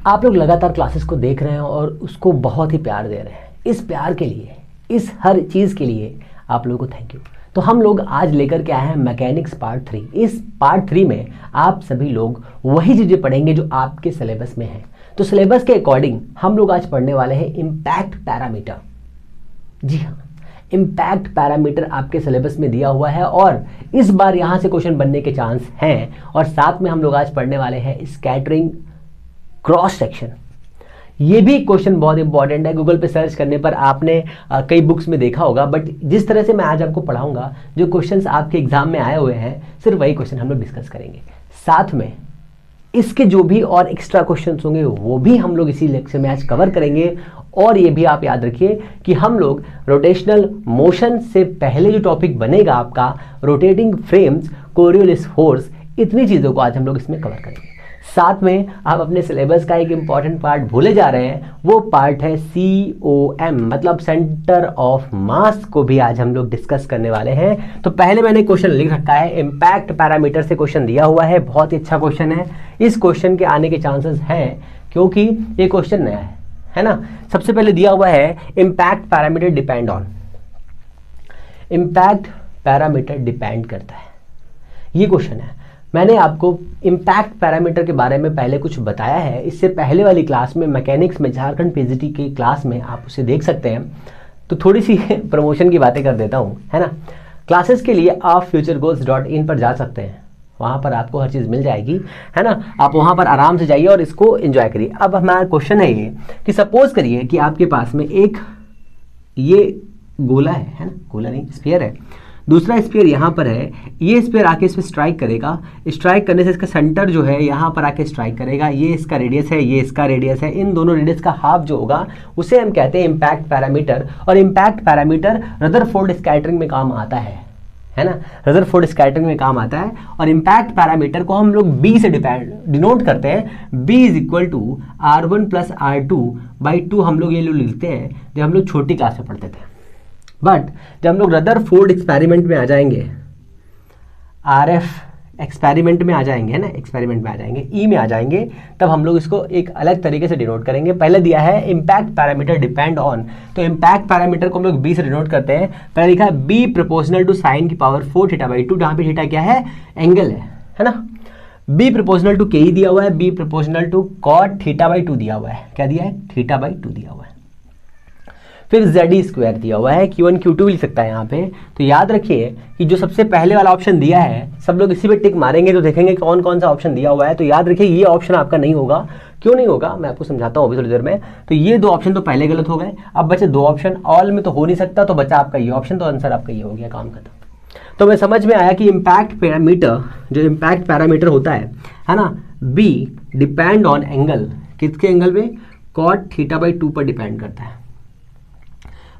आप लोग लगातार क्लासेस को देख रहे हैं और उसको बहुत ही प्यार दे रहे हैं। इस प्यार के लिए, इस हर चीज़ के लिए आप लोगों को थैंक यू। तो हम लोग आज लेकर के आए हैं मैकेनिक्स पार्ट 3। इस पार्ट 3 में आप सभी लोग वही चीज़ें पढ़ेंगे जो आपके सिलेबस में है। तो सिलेबस के अकॉर्डिंग हम लोग आज पढ़ने वाले हैं इम्पैक्ट पैरामीटर। जी हाँ, इम्पैक्ट पैरामीटर आपके सिलेबस में दिया हुआ है और इस बार यहाँ से क्वेश्चन बनने के चांस हैं। और साथ में हम लोग आज पढ़ने वाले हैं स्कैटरिंग क्रॉस सेक्शन। ये भी क्वेश्चन बहुत इंपॉर्टेंट है। गूगल पे सर्च करने पर आपने कई बुक्स में देखा होगा, बट जिस तरह से मैं आज आपको पढ़ाऊंगा, जो क्वेश्चंस आपके एग्जाम में आए हुए हैं, सिर्फ वही क्वेश्चन हम लोग डिस्कस करेंगे। साथ में इसके जो भी और एक्स्ट्रा क्वेश्चंस होंगे वो भी हम लोग इसी लेक्चर में आज कवर करेंगे। और ये भी आप याद रखिए कि हम लोग रोटेशनल मोशन से पहले जो टॉपिक बनेगा आपका, रोटेटिंग फ्रेम्स, कोरियोलिस फोर्स, इतनी चीज़ों को आज हम लोग इसमें कवर करेंगे। साथ में आप अपने सिलेबस का एक इंपॉर्टेंट पार्ट भूले जा रहे हैं, वो पार्ट है COM, मतलब सेंटर ऑफ मास को भी आज हम लोग डिस्कस करने वाले हैं। तो पहले मैंने क्वेश्चन लिख रखा है, इम्पैक्ट पैरामीटर से क्वेश्चन दिया हुआ है, बहुत ही अच्छा क्वेश्चन है। इस क्वेश्चन के आने के चांसेस हैं क्योंकि ये क्वेश्चन नया है ना। सबसे पहले दिया हुआ है impact parameter depend on, impact parameter depend करता है, ये क्वेश्चन है। मैंने आपको इम्पैक्ट पैरामीटर के बारे में पहले कुछ बताया है, इससे पहले वाली क्लास में मैकेनिक्स में झारखंड PGT की क्लास में आप उसे देख सकते हैं। तो थोड़ी सी प्रमोशन की बातें कर देता हूँ, है ना। क्लासेस के लिए आप futuregoals.in पर जा सकते हैं, वहाँ पर आपको हर चीज़ मिल जाएगी, है ना। आप वहाँ पर आराम से जाइए और इसको एंजॉय करिए। अब हमारा क्वेश्चन है ये कि सपोज करिए कि आपके पास में एक ये गोला है ना, गोला नहीं, स्फीयर है, दूसरा स्फीयर यहाँ पर है। ये स्फीयर आके इस पर स्ट्राइक करेगा, स्ट्राइक करने से इसका सेंटर जो है यहाँ पर आके स्ट्राइक करेगा। ये इसका रेडियस है, ये इसका रेडियस है, इन दोनों रेडियस का हाफ जो होगा उसे हम कहते हैं इम्पैक्ट पैरामीटर। और इम्पैक्ट पैरामीटर रदरफोर्ड स्कैटरिंग में काम आता है ना, रदरफोर्ड स्कैटरिंग में काम आता है। और इम्पैक्ट पैरामीटर को हम लोग B से डिनोट करते हैं। B is equal to R1 plus R2/2 हम लोग ये लोग लिखते हैं जब हम लोग छोटी क्लास में पढ़ते थे। बट जब हम लोग रदरफोर्ड एक्सपेरिमेंट में आ जाएंगे, RF एक्सपेरिमेंट में आ जाएंगे, है ना, एक्सपेरिमेंट में आ जाएंगे, E में आ जाएंगे, तब हम लोग इसको एक अलग तरीके से डिनोट करेंगे। पहले दिया है इम्पैक्ट पैरामीटर डिपेंड ऑन, तो इम्पैक्ट पैरामीटर को हम लोग B से डिनोट करते हैं। पहले लिखा है B प्रोपोर्शनल टू साइन की पावर 4 θ/2, जहाँ पे थीटा क्या है, एंगल है ना। B प्रोपोर्शनल टू KE दिया हुआ है, B प्रोपोर्शनल टू कॉट θ/2 दिया हुआ है। क्या दिया है, θ/2 दिया हुआ है। फिर ZE² दिया हुआ है, Q1 Q2 लिख सकता है यहाँ पे। तो याद रखिए कि जो सबसे पहले वाला ऑप्शन दिया है, सब लोग इसी पे टिक मारेंगे तो देखेंगे कौन कौन सा ऑप्शन दिया हुआ है। तो याद रखिए ये ऑप्शन आपका नहीं होगा। क्यों नहीं होगा, मैं आपको समझाता हूँ अभी थोड़ी देर में। तो ये दो ऑप्शन तो पहले गलत हो गए, अब बचे दो ऑप्शन, ऑल में तो हो नहीं सकता, तो बचा आपका ये ऑप्शन, तो आंसर आपका ये हो गया, काम खत्म। तो मैं समझ में आया कि इम्पैक्ट पैरामीटर, जो इम्पैक्ट पैरामीटर होता है ना, B डिपेंड ऑन एंगल, किसके एंगल पे, कॉट θ/2 पर डिपेंड करता है।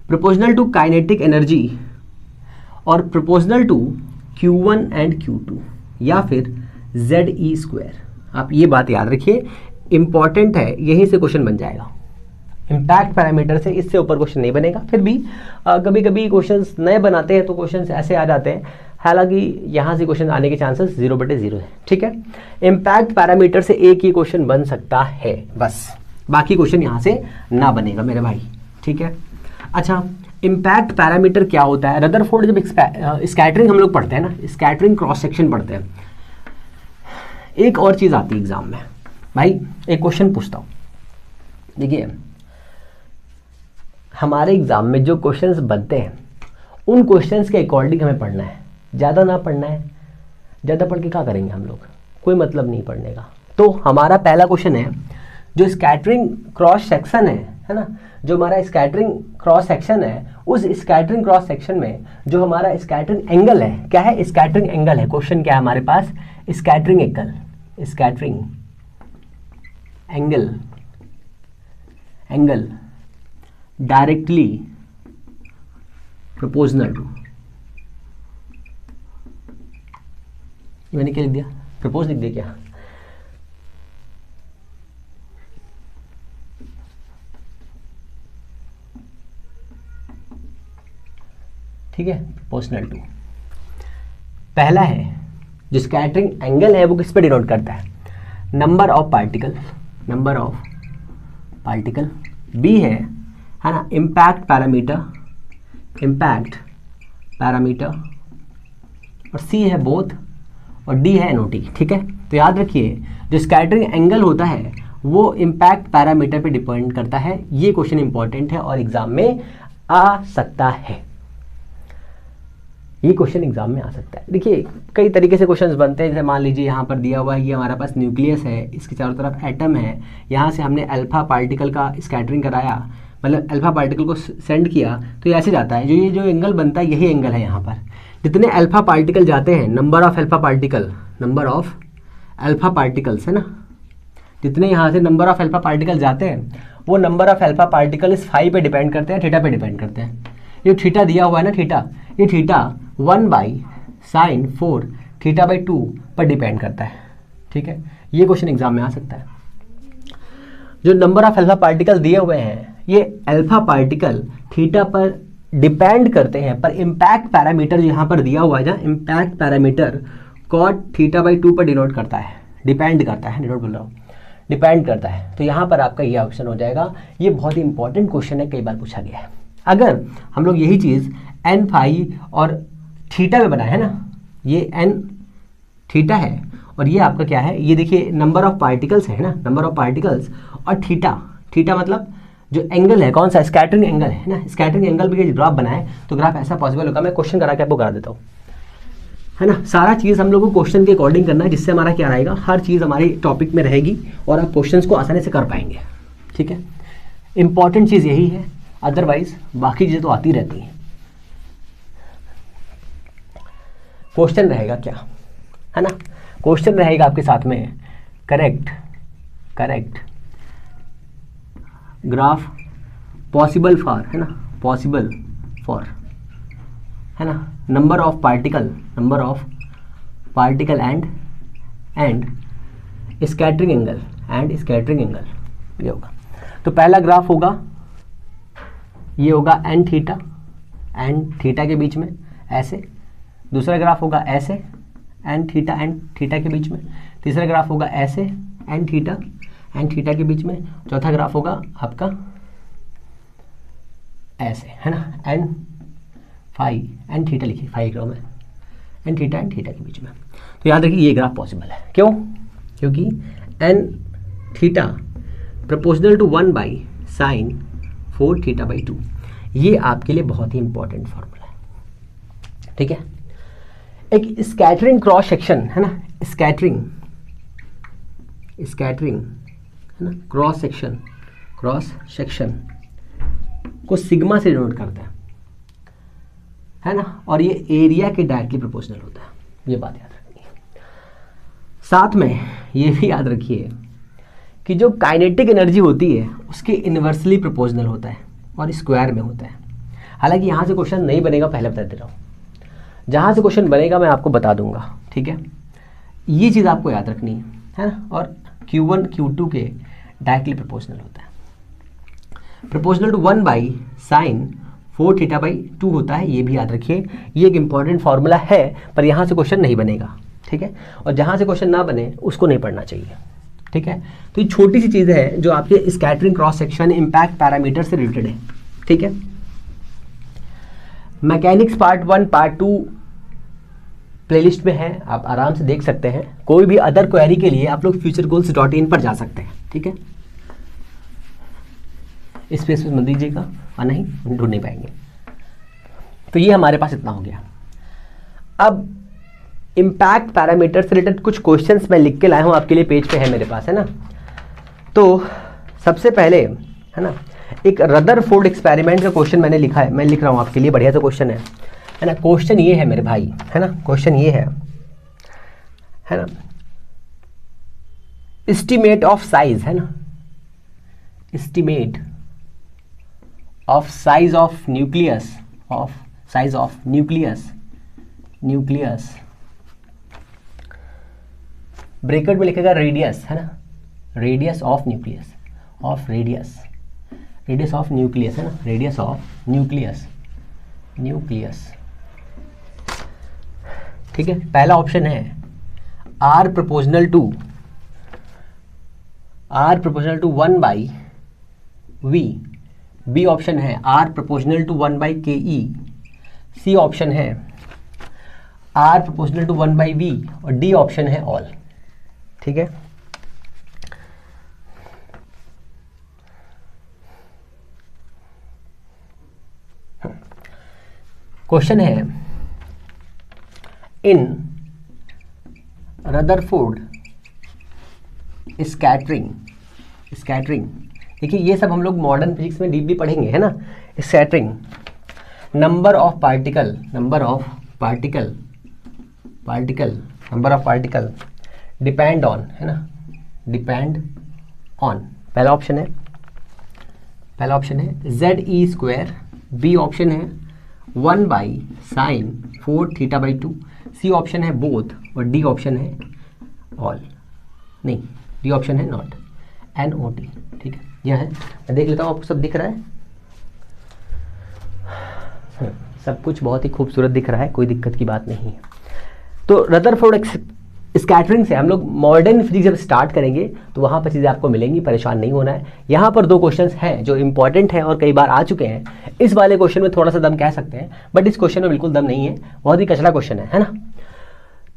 प्रोपोर्शनल टू काइनेटिक एनर्जी और proportional to Q1 and Q2, या फिर ZE²। आप ये बात याद रखिए, इंपॉर्टेंट है, यहीं से क्वेश्चन बन जाएगा। इम्पैक्ट पैरामीटर से इससे ऊपर क्वेश्चन नहीं बनेगा। फिर भी कभी कभी क्वेश्चंस नए बनाते हैं तो क्वेश्चंस ऐसे आ जाते हैं, हालांकि यहाँ से क्वेश्चन आने के चांसेस 0/0 है, ठीक है। इम्पैक्ट पैरामीटर से एक ही क्वेश्चन बन सकता है बस, बाकी क्वेश्चन यहाँ से ना बनेगा मेरे भाई, ठीक है। अच्छा, इम्पैक्ट पैरामीटर क्या होता है? रदरफोर्ड जब स्कैटरिंग हम लोग पढ़ते हैं ना, स्कैटरिंग क्रॉस सेक्शन पढ़ते हैं, एक और चीज़ आती है एग्जाम में भाई। एक क्वेश्चन पूछता हूँ, देखिए हमारे एग्जाम में जो क्वेश्चंस बनते हैं उन क्वेश्चंस के अकॉर्डिंग हमें पढ़ना है, ज़्यादा ना पढ़ना है। ज़्यादा पढ़ के क्या करेंगे हम लोग, कोई मतलब नहीं पढ़ने का। तो हमारा पहला क्वेश्चन है, जो स्कैटरिंग क्रॉस सेक्शन है ना, जो हमारा स्कैटरिंग क्रॉस सेक्शन है, उस स्कैटरिंग क्रॉस सेक्शन में जो हमारा स्कैटरिंग एंगल है, क्या है, स्कैटरिंग एंगल है। क्वेश्चन क्या है हमारे पास, scattering angle, scattering angle directly proportional to, मैंने क्या लिख दिया, प्रपोज लिख दिया क्या, ठीक है, प्रोपोर्शनल टू। पहला है जो स्कैटरिंग एंगल है वो किस पे डिनोट करता है, number of particle, number of particle, B है ना इम्पैक्ट पैरामीटर, और सी है बोथ, और डी है NOT। ठीक है, तो याद रखिए जो स्कैटरिंग एंगल होता है वो इम्पैक्ट पैरामीटर पे डिपेंड करता है। ये क्वेश्चन इंपॉर्टेंट है और एग्जाम में आ सकता है, ये क्वेश्चन एग्जाम में आ सकता है। देखिए कई तरीके से क्वेश्चंस बनते हैं, जैसे मान लीजिए यहाँ पर दिया हुआ है, ये हमारे पास न्यूक्लियस है, इसके चारों तरफ एटम है, यहाँ से हमने अल्फा पार्टिकल का स्कैटरिंग कराया, मतलब अल्फा पार्टिकल को सेंड किया, तो ये ऐसे जाता है, ये जो एंगल बनता है यही एंगल है। यहाँ पर जितने अल्फा पार्टिकल जाते हैं, नंबर ऑफ अल्फा पार्टिकल्स है ना, जितने यहाँ से नंबर ऑफ अल्फा पार्टिकल जाते हैं वो नंबर ऑफ अल्फा पार्टिकल इस फाई पे डिपेंड करते हैं, थीटा पे डिपेंड करते हैं। ये थीटा दिया हुआ है ना, ये थीटा 1/sin4 θ/2 पर डिपेंड करता है। ठीक है, ये क्वेश्चन एग्जाम में आ सकता है। जो नंबर ऑफ अल्फा पार्टिकल दिए हुए हैं ये अल्फा पार्टिकल थीटा पर डिपेंड करते हैं, पर इम्पैक्ट पैरामीटर जो यहाँ पर दिया हुआ है, इम्पैक्ट पैरामीटर cot θ/2 पर डिनोट करता है, डिपेंड करता है। तो यहाँ पर आपका ये ऑप्शन हो जाएगा। ये बहुत ही इंपॉर्टेंट क्वेश्चन है, कई बार पूछा गया है। अगर हम लोग यही चीज़ n फाई और थीटा में बनाए है ना, ये n थीटा है और ये आपका क्या है, ये देखिए नंबर ऑफ पार्टिकल्स है ना, नंबर ऑफ पार्टिकल्स, और थीटा मतलब जो एंगल है, कौन सा, स्कैटरिंग एंगल है ना, स्कैटरिंग एंगल भी ग्राफ बनाए तो ग्राफ ऐसा पॉसिबल होगा। मैं क्वेश्चन करा के आपको करा देता हूँ, है ना। सारा चीज़ हम लोग को क्वेश्चन के अकॉर्डिंग करना है, जिससे हमारा क्या रहेगा, हर चीज़ हमारी टॉपिक में रहेगी और आप क्वेश्चंस को आसानी से कर पाएंगे। ठीक है, इंपॉर्टेंट चीज़ यही है, अदरवाइज बाकी चीज़ें तो आती रहती हैं। क्वेश्चन रहेगा क्या, है ना, क्वेश्चन रहेगा आपके साथ में करेक्ट ग्राफ पॉसिबल फॉर, है ना, पॉसिबल फॉर, है ना, number of particle and scattering angle, ये होगा। तो पहला ग्राफ होगा, ये होगा एन थीटा के बीच में ऐसे, दूसरा ग्राफ होगा ऐसे एन थीटा के बीच में, तीसरा ग्राफ होगा ऐसे एन थीटा के बीच में, चौथा ग्राफ होगा आपका ऐसे, है ना, एन थीटा लिखिए, फाई ग्राफ में एन थीटा के बीच में। तो याद रखिए ये ग्राफ पॉसिबल है, क्यों, क्योंकि N theta proportional to 1/sin4 θ/2, ये आपके लिए बहुत ही इंपॉर्टेंट फॉर्मूला है। ठीक है, एक स्कैटरिंग क्रॉस सेक्शन, है ना, स्कैटरिंग है ना, क्रॉस सेक्शन को सिग्मा से डिनोट करता है ना, और ये एरिया के डायरेक्टली प्रोपोर्शनल होता है, ये बात याद रखनी है। साथ में ये भी याद रखिए कि जो काइनेटिक एनर्जी होती है उसके इन्वर्सली प्रोपोर्शनल होता है और स्क्वायर में होता है। हालांकि यहाँ से क्वेश्चन नहीं बनेगा, पहले बता दे रहा हूँ, जहाँ से क्वेश्चन बनेगा मैं आपको बता दूंगा। ठीक है, ये चीज़ आपको याद रखनी है ना, और Q1 Q2 के डायरेक्टली प्रोपोर्शनल होता है, प्रोपोर्शनल टू 1/sin4 θ/2 होता है, ये भी याद रखिए। ये एक इंपॉर्टेंट फार्मूला है, पर यहाँ से क्वेश्चन नहीं बनेगा। ठीक है, और जहाँ से क्वेश्चन ना बने उसको नहीं पढ़ना चाहिए। ठीक है, तो ये छोटी सी चीज़ है जो आपके scattering cross section impact parameter से रिलेटेड है। ठीक है, मैकेनिक्स पार्ट 1 पार्ट 2 प्लेलिस्ट में है, आप आराम से देख सकते हैं। कोई भी अदर क्वेरी के लिए आप लोग futuregoals.in पर जा सकते हैं। ठीक है, स्पेस मत दीजिएगा, और नहीं ढूंढ नहीं पाएंगे। तो ये हमारे पास इतना हो गया। अब इम्पैक्ट पैरामीटर से रिलेटेड कुछ क्वेश्चंस मैं लिख के लाया हूँ आपके लिए, पेज पे है मेरे पास, है ना। तो सबसे पहले, है ना, एक रदरफोर्ड एक्सपेरिमेंट का क्वेश्चन मैंने लिखा है, मैं लिख रहा हूँ आपके लिए, बढ़िया सा क्वेश्चन है ना। क्वेश्चन ये है मेरे भाई, है ना, क्वेश्चन ये है ना, एस्टीमेट ऑफ साइज, है ना, estimate of size of nucleus, bracket में लिखेगा रेडियस, है ना, radius of nucleus, radius of nucleus, है ना, रेडियस ऑफ न्यूक्लियस। ठीक है, पहला ऑप्शन है R proportional to 1/sin4 V, B option है R proportional to 1/KE, C option है R प्रोपोर्शनल टू 1/V और डी ऑप्शन है ऑल। ठीक है, क्वेश्चन है इन रदरफोर्ड स्कैटरिंग, देखिए ये सब हम लोग मॉडर्न फिजिक्स में डीपली पढ़ेंगे, है ना। Scattering, number of particle depend on, है ना, डिपेंड ऑन, पहला ऑप्शन है ZE², बी ऑप्शन है 1/sin4θ/2, सी ऑप्शन है बोथ और डी ऑप्शन है ऑल, नहीं डी ऑप्शन है नॉट, NOT। ठीक है, यह है, मैं देख लेता हूँ आपको सब दिख रहा है, सब कुछ बहुत ही खूबसूरत दिख रहा है, कोई दिक्कत की बात नहीं है। तो रदरफोर्ड स्कैटरिंग से हम लोग मॉडर्न फिजिक्स जब स्टार्ट करेंगे तो वहाँ पर चीज़ें आपको मिलेंगी, परेशान नहीं होना है। यहाँ पर दो क्वेश्चंस हैं जो इंपॉर्टेंट हैं और कई बार आ चुके हैं। इस वाले क्वेश्चन में थोड़ा सा दम कह सकते हैं, बट इस क्वेश्चन में बिल्कुल दम नहीं है, बहुत ही कचरा क्वेश्चन है ना।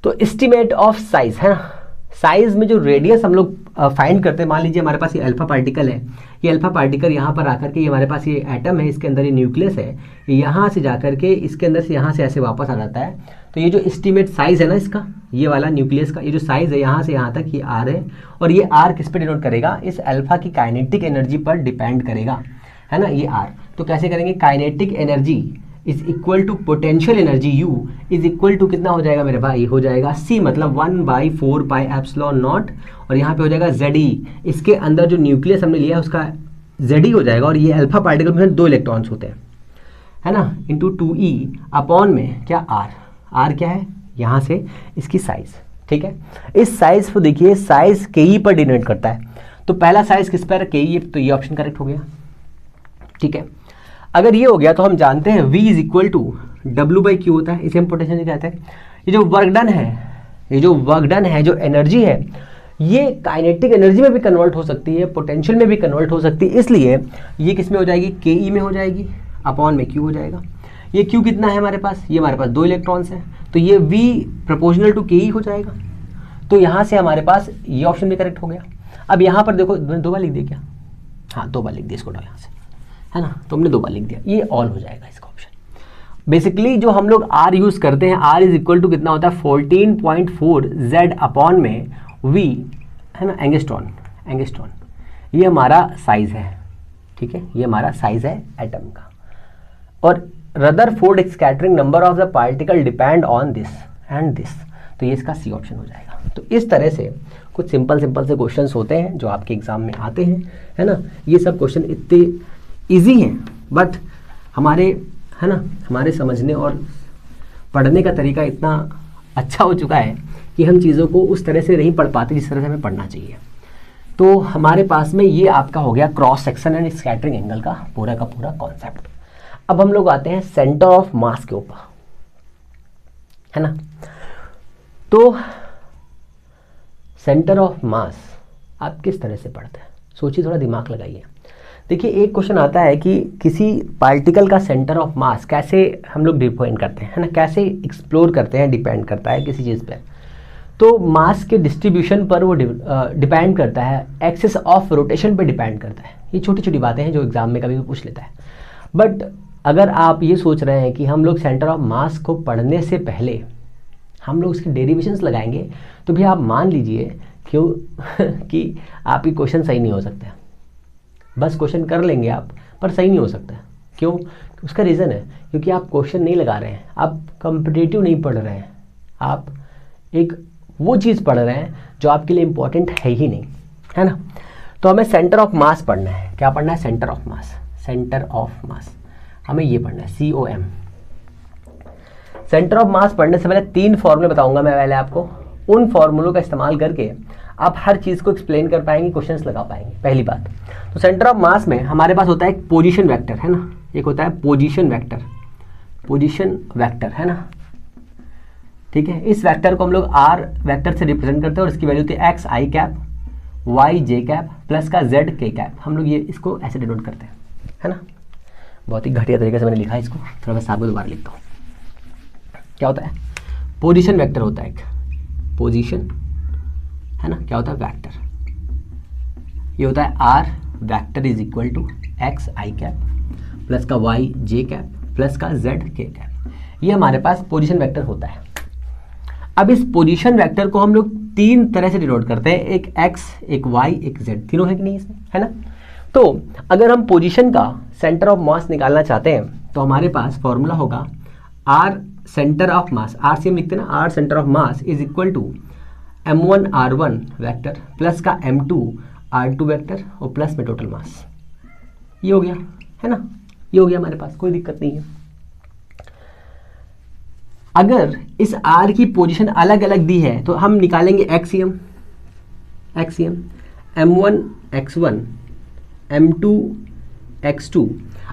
तो एस्टिमेट ऑफ साइज, है ना, साइज में जो रेडियस हम लोग फाइंड करते हैं, मान लीजिए हमारे पास ये अल्फा पार्टिकल है, ये अल्फा पार्टिकल यहाँ पर आकर के, ये हमारे पास ये एटम है, इसके अंदर ये न्यूक्लियस है, यहाँ से जाकर के इसके अंदर से यहाँ से ऐसे वापस आ जाता है। तो ये जो एस्टिमेट साइज है ना इसका, ये वाला न्यूक्लियस का ये जो साइज है यहाँ से यहाँ तक, ये आर है, और ये आर किस पे डिनोट करेगा, इस अल्फा की काइनेटिक एनर्जी पर डिपेंड करेगा, है ना, ये आर। तो कैसे करेंगे, kinetic energy is equal to potential energy U is equal to कितना हो जाएगा मेरे भाई, हो जाएगा C, मतलब 1/4πε0, और यहाँ पे हो जाएगा ZE, इसके अंदर जो न्यूक्लियस हमने लिया है उसका ZE हो जाएगा, और ये अल्फा पार्टिकल में 2 इलेक्ट्रॉन्स होते हैं, है ना, इंटू 2E अपॉन में क्या R क्या है, यहाँ से इसकी साइज। ठीक है, इस साइज को देखिए, साइज KE पर डिनोट करता है, तो पहला साइज किस पर, KE, तो ये ऑप्शन करेक्ट हो गया। ठीक है, अगर ये हो गया तो हम जानते हैं V is equal to W/Q होता है, इसे हम पोटेंशियल कहते हैं। ये जो वर्क डन है, जो एनर्जी है, ये काइनेटिक एनर्जी में भी कन्वर्ट हो सकती है, पोटेंशियल में भी कन्वर्ट हो सकती है, इसलिए ये किस में हो जाएगी, KE में हो जाएगी, अपॉन में Q हो जाएगा। ये Q कितना है हमारे पास, ये हमारे पास 2 इलेक्ट्रॉन्स हैं, तो ये V प्रोपोर्शनल टू KE हो जाएगा। तो यहाँ से हमारे पास ये ऑप्शन भी करेक्ट हो गया। अब यहाँ पर देखो, मैंने 2 बार लिख दिया क्या, हाँ 2 बार लिख दिया इसको यहाँ से, है ना, तो हमने 2 बार लिख दिया, ये ऑल हो जाएगा इसका ऑप्शन। बेसिकली जो हम लोग R यूज़ करते हैं, R इज इक्वल टू कितना होता है, 14.4 Z अपॉन में V, है ना, एंगस्ट्रॉन, ये हमारा साइज है। ठीक है, ये हमारा साइज है एटम का। और Rutherford scattering number of the particle depend on this and this, तो ये इसका सी ऑप्शन हो जाएगा। तो इस तरह से कुछ सिंपल से क्वेश्चंस होते हैं जो आपके एग्जाम में आते हैं, है ना। ये सब क्वेश्चन इतने ईजी हैं, बट हमारे, है ना, हमारे समझने और पढ़ने का तरीका इतना अच्छा हो चुका है कि हम चीज़ों को उस तरह से नहीं पढ़ पाते जिस तरह से हमें पढ़ना चाहिए। तो हमारे पास में ये आपका हो गया cross section and scattering angle का पूरा कॉन्सेप्ट। अब हम लोग आते हैं सेंटर ऑफ मास के ऊपर, है ना। तो सेंटर ऑफ मास आप किस तरह से पढ़ते हैं, सोचिए, थोड़ा दिमाग लगाइए। देखिए, एक क्वेश्चन आता है कि किसी पार्टिकल का सेंटर ऑफ मास कैसे हम लोग डिफाइन करते हैं, है ना, कैसे एक्सप्लोर करते हैं, डिपेंड करता है किसी चीज़ पर। तो मास के डिस्ट्रीब्यूशन पर वो डिपेंड करता है, एक्सिस ऑफ रोटेशन पर डिपेंड करता है। ये छोटी छोटी बातें हैं जो एग्जाम में कभी भी पूछ लेता है। बट अगर आप ये सोच रहे हैं कि हम लोग सेंटर ऑफ मास को पढ़ने से पहले हम लोग उसके डेरिवेशंस लगाएंगे, तो भी आप मान लीजिए क्यों कि आपकी क्वेश्चन सही नहीं हो सकता। बस क्वेश्चन कर लेंगे आप, पर सही नहीं हो सकता। क्यों? उसका रीज़न है क्योंकि आप क्वेश्चन नहीं लगा रहे हैं, आप कॉम्पिटिटिव नहीं पढ़ रहे हैं, आप एक वो चीज़ पढ़ रहे हैं जो आपके लिए इम्पोर्टेंट है ही नहीं, है ना। तो हमें सेंटर ऑफ मास पढ़ना है। क्या पढ़ना है? Centre of mass. Centre of मास हमें ये पढ़ना है, COM। सेंटर ऑफ मास पढ़ने से पहले 3 फॉर्मूले बताऊंगा मैं पहले आपको। उन फॉर्मूलों का इस्तेमाल करके आप हर चीज़ को एक्सप्लेन कर पाएंगे, क्वेश्चंस लगा पाएंगे। पहली बात तो सेंटर ऑफ मास में हमारे पास होता है एक पोजीशन वेक्टर, है ना, एक होता है पोजीशन वेक्टर, है ना, ठीक है। इस वेक्टर को हम लोग R वेक्टर से रिप्रेजेंट करते हैं और इसकी वैल्यू होती है XI cap Y J cap plus का जेड के कैप, हम लोग ये इसको ऐसे डिनोट करते हैं, है ना। बहुत ही घटिया तरीके से मैंने लिखा है इसको, थोड़ा मैं साफ दोबारा लिखता हूँ। क्या होता है, पोजीशन वेक्टर होता है एक, पोजीशन, है ना, क्या होता है वेक्टर, ये होता है R vector is equal to X I cap plus का वाई जे कैप प्लस का जेड के कैप, ये हमारे पास पोजीशन वेक्टर होता है। अब इस पोजीशन वेक्टर को हम लोग तीन तरह से डिनोट करते हैं, एक एक्स, एक वाई, एक जेड, तीनों है कि नहीं इसमें, है ना। तो अगर हम पोजीशन का सेंटर ऑफ मास निकालना चाहते हैं तो हमारे पास फॉर्मूला होगा R centre of mass, R C M लिखते हैं ना, R centre of mass is equal to m1 r1 vector plus का m2 r2 वेक्टर और प्लस में टोटल मास, ये हो गया, है ना, ये हो गया हमारे पास, कोई दिक्कत नहीं है। अगर इस r की पोजीशन अलग अलग दी है तो हम निकालेंगे axiom, m1 x1 m2 x2।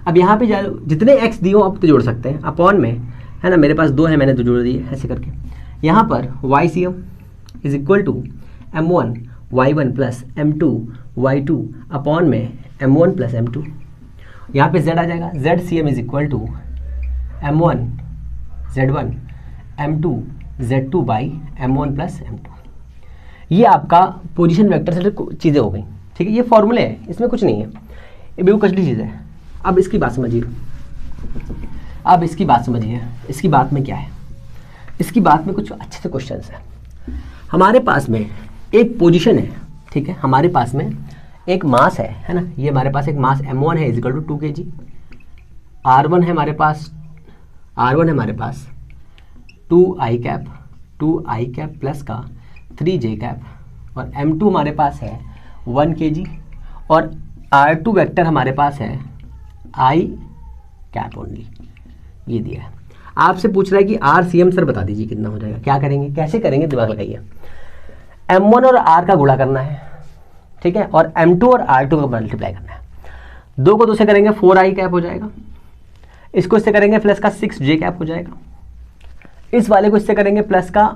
अब यहाँ पे जितने x दिए हो आप तो जोड़ सकते हैं अपॉन में, है ना, मेरे पास दो है मैंने तो जोड़ दिए ऐसे करके। यहाँ पर YCM is equal to m1 y1 plus m2 y2 upon में m1 प्लस m2। यहाँ पे z आ जाएगा, ZCM is equal to m1 z1 m2 z2 by m1 plus m2। ये आपका पोजीशन वेक्टर से चीज़ें हो गई, ठीक है, ये फॉर्मूले है, इसमें कुछ नहीं है, ये बिल्कुल कचड़ी चीज़ है। अब इसकी बात समझिए, अब इसकी बात समझिए, इसकी बात में क्या है, इसकी बात में कुछ अच्छे से क्वेश्चन है। हमारे पास में एक पोजीशन है, ठीक है, हमारे पास में एक मास है ना, ये हमारे पास एक मास m1 है इजिकल टू 2 kg, r1 है हमारे पास, r1 है हमारे पास 2i कैप प्लस का 3j कैप और m2 हमारे पास है 1 kg और r2 वेक्टर हमारे पास है i कैप ओनली, ये दिया है। आपसे पूछ रहा है कि RCM सर बता दीजिए कितना हो जाएगा, क्या करेंगे, कैसे करेंगे, दिमाग लगाइए। m1 और r का गुणा करना है, ठीक है, और m2 और r2 का मल्टीप्लाई करना है। दो को दो से करेंगे 4i कैप हो जाएगा, इसको इससे करेंगे प्लस का 6j कैप हो जाएगा, इस वाले को इससे करेंगे प्लस का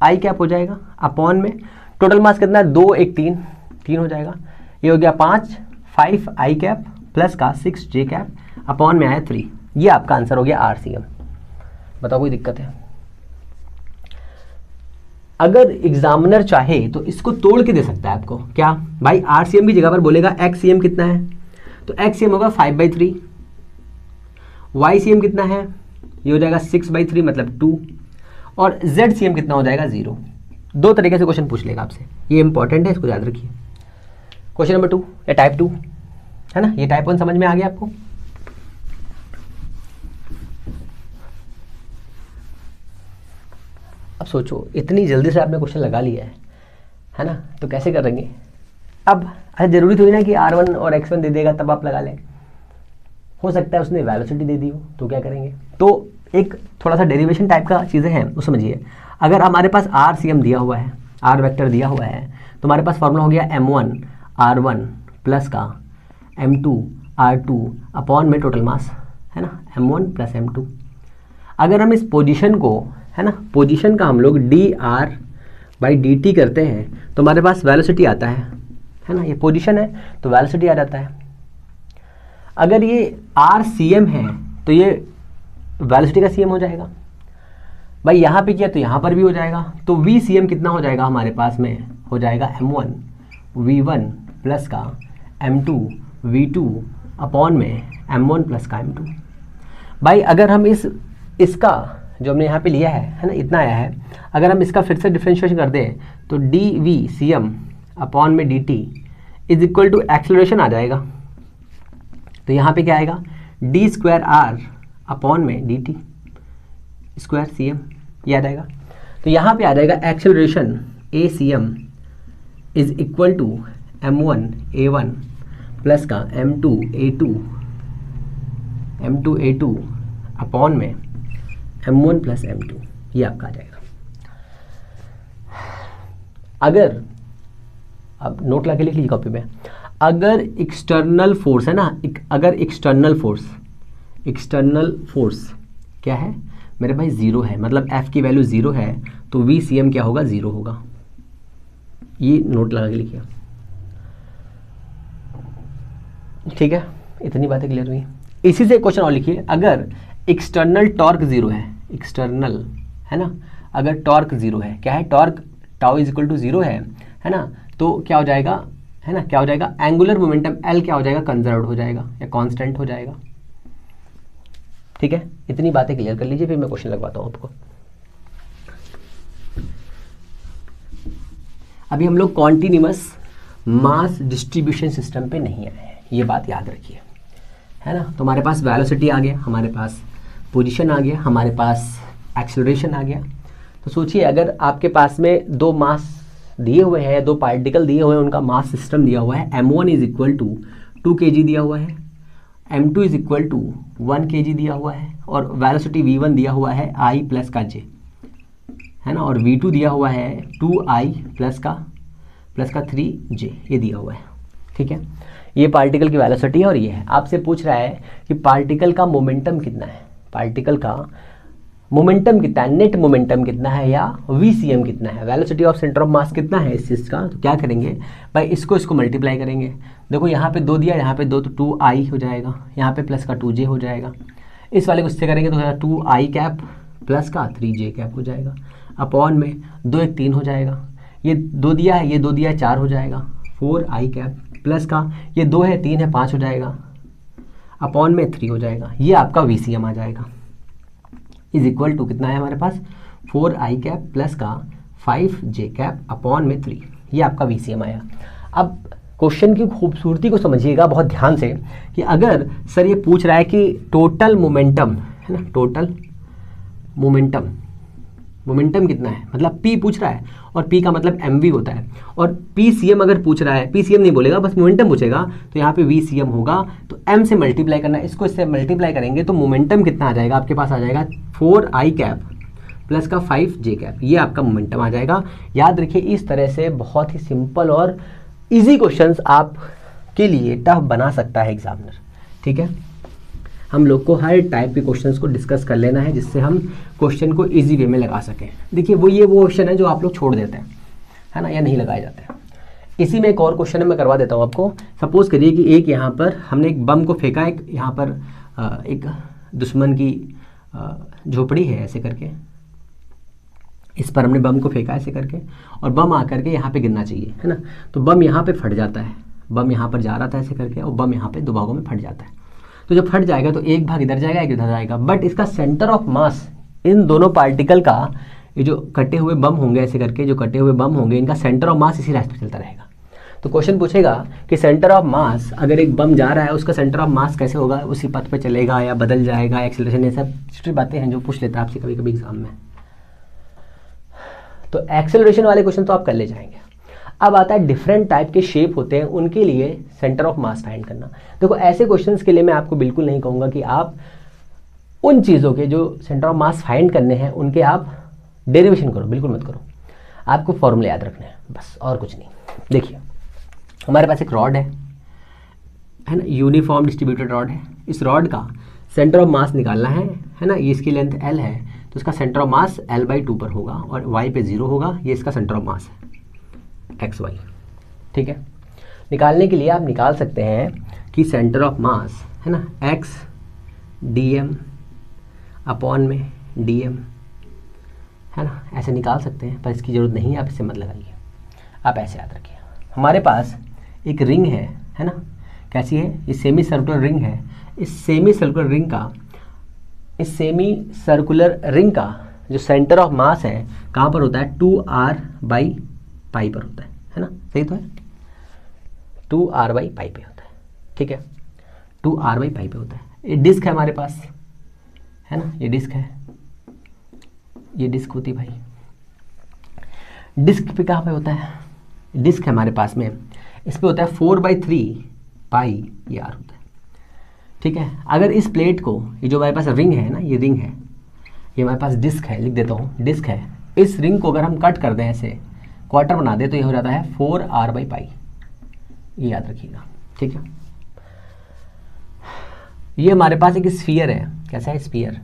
i कैप हो जाएगा अपॉन में टोटल मास कितना है 2 1 3 हो जाएगा, ये हो गया 5i कैप प्लस का 6j कैप अपॉन में आया 3। ये आपका आंसर हो गया RCM। बताओ कोई दिक्कत है? अगर एग्जामिनर चाहे तो इसको तोड़ के दे सकता है आपको, क्या भाई, RCM की जगह पर बोलेगा XCM कितना है, तो XCM होगा 5/3, YCM कितना है, ये हो जाएगा 6/3 मतलब 2, और ZCM कितना हो जाएगा 0। दो तरीके से क्वेश्चन पूछ लेगा आपसे, ये इंपॉर्टेंट है, इसको याद रखिए। क्वेश्चन नंबर 2 या टाइप 2 है ना, ये टाइप 1 समझ में आ गया आपको। अब सोचो इतनी जल्दी से आपने क्वेश्चन लगा लिया है ना, तो कैसे करेंगे अब। अच्छा जरूरी थोड़ी ना कि R1 और X1 दे देगा तब आप लगा लें, हो सकता है उसने वेलोसिटी दे दी हो, तो क्या करेंगे। तो एक थोड़ा सा डेरिवेशन टाइप का चीज़ें हैं वो समझिए। अगर हमारे पास RCM दिया हुआ है, R वेक्टर दिया हुआ है, तो हमारे पास फॉर्मूला हो गया m1 r1 प्लस का m2 r2 अपॉन में टोटल मास, है ना, m1 प्लस m2। अगर हम इस पोजीशन को, है ना, पोजीशन का हम लोग dr/dt करते हैं तो हमारे पास वेलोसिटी आता है ना, ये पोजीशन है तो वेलोसिटी आ जाता है। अगर ये RCM है तो ये वेलोसिटी का CM हो जाएगा भाई, यहाँ पे किया तो यहाँ पर भी हो जाएगा, तो VCM कितना हो जाएगा हमारे पास में, हो जाएगा m1 v1 प्लस का m2 v2 अपॉन में m1 प्लस का m2। भाई अगर हम इसका जो हमने यहाँ पे लिया है ना, इतना आया है, अगर हम इसका फिर से डिफरेंशिएशन कर दें तो dVCM अपॉन में dt is equal to acceleration आ जाएगा। तो यहाँ पे क्या आएगा, d² अपॉन में dt स्क्वायर CM, ये आ जाएगा। तो यहाँ पे आ जाएगा acceleration ACM is equal to m1 a1 plus का m2 a2 अपॉन में m1 प्लस m2, ये आपका आ जाएगा। अगर अब नोट लगा के लिख लीजिए कॉपी में, अगर एक्सटर्नल फोर्स है ना, अगर एक्सटर्नल फोर्स क्या है मेरे भाई 0 है, मतलब F की वैल्यू 0 है, तो VCM क्या होगा, 0 होगा। ये नोट लगा के लिखिए, ठीक है, इतनी बातें क्लियर हुई। इसी से क्वेश्चन और लिखिए, अगर एक्सटर्नल टॉर्क जीरो है, एक्सटर्नल है ना, अगर टॉर्क जीरो है, क्या है, torque tau is equal to zero है ना, तो क्या हो जाएगा, है ना, क्या हो जाएगा, एंगुलर मोमेंटम एल क्या हो जाएगा, कंजर्व हो जाएगा या कांस्टेंट हो जाएगा। ठीक है, इतनी बातें क्लियर कर लीजिए, फिर मैं क्वेश्चन लगवाता हूँ आपको। अभी हम लोग कॉन्टिन्यूअस मास डिस्ट्रीब्यूशन सिस्टम पे नहीं आए हैं, ये बात याद रखिए, है ना। तो हमारे पास वेलोसिटी आ गया, हमारे पास पोजीशन आ गया, हमारे पास एक्सेलरेशन आ गया। तो सोचिए, अगर आपके पास में दो मास दिए हुए हैं, दो पार्टिकल दिए हुए हैं, उनका मास सिस्टम दिया हुआ है, m1 is equal to 2 kg दिया हुआ है, m2 is equal to 1 kg दिया हुआ है, और वेलोसिटी v1 दिया हुआ है i प्लस का j, है ना, और v2 दिया हुआ है 2i प्लस का 3j, ये दिया हुआ है। ठीक है, ये पार्टिकल की वेलोसिटी है और ये है। आपसे पूछ रहा है कि पार्टिकल का मोमेंटम कितना है, पार्टिकल का मोमेंटम कितना है, नेट मोमेंटम कितना है या VCM कितना है, वेलोसिटी ऑफ सेंटर ऑफ मास कितना है इस चीज़ का। तो क्या करेंगे भाई, इसको मल्टीप्लाई करेंगे। देखो यहाँ पे 2 दिया, यहाँ पे 2, तो 2i हो जाएगा, यहाँ पे प्लस का 2j हो जाएगा। इस वाले को इससे करेंगे तो 2i कैप प्लस का 3j कैप हो जाएगा, अपॉन में 2 1 3 हो जाएगा, ये 2 दिया है, ये 2 दिया है, 4 हो जाएगा, 4i कैप प्लस का ये 2 है, 3 है, 5 हो जाएगा, अपॉन में 3 हो जाएगा। ये आपका VCM आ जाएगा, इज इक्वल टू कितना है हमारे पास, 4i कैप प्लस का 5j कैप अपॉन में 3, ये आपका VCM आया। अब क्वेश्चन की खूबसूरती को समझिएगा बहुत ध्यान से, कि अगर सर ये पूछ रहा है कि टोटल मोमेंटम, है ना, टोटल मोमेंटम कितना है, मतलब P पूछ रहा है, और P का मतलब mv होता है, और PCM अगर पूछ रहा है, PCM नहीं बोलेगा, बस मोमेंटम पूछेगा, तो यहाँ पे VCM होगा, तो m से मल्टीप्लाई करना, इसको इससे मल्टीप्लाई करेंगे तो मोमेंटम कितना आ जाएगा आपके पास, आ जाएगा 4i कैप प्लस का 5j कैप, ये आपका मोमेंटम आ जाएगा। याद रखिए, इस तरह से बहुत ही सिंपल और ईजी क्वेश्चंस आपके लिए टफ बना सकता है एग्जामिनर। ठीक है, हम लोग को हर टाइप के क्वेश्चंस को डिस्कस कर लेना है, जिससे हम क्वेश्चन को इजी वे में लगा सकें। देखिए, वो क्वेश्चन है जो आप लोग छोड़ देते हैं, है ना, या नहीं लगाए जाते हैं। इसी में एक और क्वेश्चन है, मैं करवा देता हूँ आपको। सपोज करिए कि एक यहाँ पर हमने एक बम को फेंका, एक यहाँ पर एक दुश्मन की झोपड़ी है ऐसे करके, इस पर हमने बम को फेंका ऐसे करके, और बम आकर के यहाँ पे गिरना चाहिए, है ना। तो बम यहाँ पे फट जाता है, बम यहाँ पर जा रहा था ऐसे करके, और बम यहाँ पे 2 भागों में फट जाता है। तो जब फट जाएगा तो एक भाग इधर जाएगा, एक इधर जाएगा, बट इसका सेंटर ऑफ मास इन दोनों पार्टिकल का, ये जो कटे हुए बम होंगे ऐसे करके, जो कटे हुए बम होंगे, इनका सेंटर ऑफ मास इसी रास्ते पे चलता रहेगा। तो क्वेश्चन पूछेगा कि सेंटर ऑफ मास, अगर एक बम जा रहा है उसका सेंटर ऑफ मास कैसे होगा, उसी पथ पे चलेगा या बदल जाएगा, एक्सेलरेशन, ये सब छोटी बातें हैं जो पूछ लेता है आपसे कभी कभी एग्जाम में। तो एक्सेलरेशन वाले क्वेश्चन तो आप कर ले जाएंगे। अब आता है डिफरेंट टाइप के शेप होते हैं, उनके लिए सेंटर ऑफ मास फाइंड करना। देखो, ऐसे क्वेश्चंस के लिए मैं आपको बिल्कुल नहीं कहूँगा कि आप उन चीज़ों के जो सेंटर ऑफ मास फाइंड करने हैं उनके आप डेरिवेशन करो, बिल्कुल मत करो। आपको फॉर्मूले याद रखने हैं बस, और कुछ नहीं। देखिए, हमारे पास एक रॉड है ना, यूनिफॉर्म डिस्ट्रीब्यूटेड रॉड है। इस रॉड का सेंटर ऑफ मास निकालना है ना, ये इसकी लेंथ L है, तो इसका सेंटर ऑफ मास L/2 पर होगा, और y पे 0 होगा, ये इसका सेंटर ऑफ मास है XY। ठीक है, निकालने के लिए आप निकाल सकते हैं कि सेंटर ऑफ मास, है ना, x dm अपॉन में dm, है ना, ऐसे निकाल सकते हैं, पर इसकी ज़रूरत नहीं है, आप इसे मत लगाइए, आप ऐसे याद रखिए। हमारे पास एक रिंग है ना, कैसी है, ये सेमी सर्कुलर रिंग है। इस सेमी सर्कुलर रिंग का जो सेंटर ऑफ मास है कहाँ पर होता है, 2r/π पर होता है ना, सही तो है, 2r/π पे होता है। ठीक है, 2r/π पे होता है। ये डिस्क है हमारे पास, है ना, ये डिस्क है, ये डिस्क होती है भाई। डिस्क पे कहाँ पे होता है, डिस्क है हमारे पास में, इस पे होता है 4/3π ये r होता है। ठीक है, अगर इस प्लेट को, ये जो हमारे पास रिंग है ना, ये रिंग है, ये हमारे पास डिस्क है, लिख देता हूँ, डिस्क है। इस रिंग को अगर हम कट कर दें, ऐसे क्वार्टर बना दे, तो ये हो जाता है 4r/π, ये याद रखिएगा। ठीक है, ये हमारे पास एक स्फीयर है, कैसा है, स्फीयर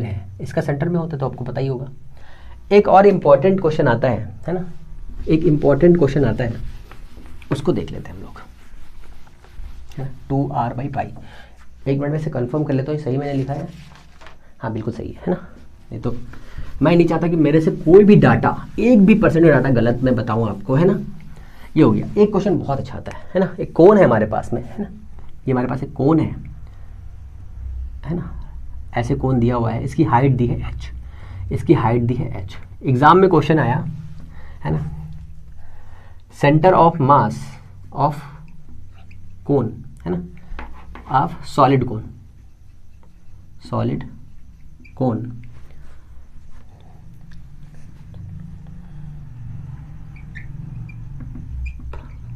है, इसका सेंटर में होता है, तो आपको पता ही होगा। एक और इम्पॉर्टेंट क्वेश्चन आता है ना, एक इम्पॉर्टेंट क्वेश्चन आता है, उसको देख लेते हैं हम लोग। है ना, 2r/पाई। एक मिनट में से कंफर्म कर लेता हूँ सही मैंने लिखा है, हाँ बिल्कुल सही है ना। नहीं तो मैं नहीं चाहता कि मेरे से कोई भी डाटा, एक भी परसेंट डाटा गलत मैं बताऊँ आपको, है ना। ये हो गया। एक क्वेश्चन बहुत अच्छा आता है ना। एक कोण है हमारे पास में, है ना, ये हमारे पास एक कोण है ना, ऐसे कोण दिया हुआ है, इसकी हाइट दी है h, इसकी हाइट दी है h। एग्जाम में क्वेश्चन आया है ना, centre of mass of cone, है ना, of solid cone, solid cone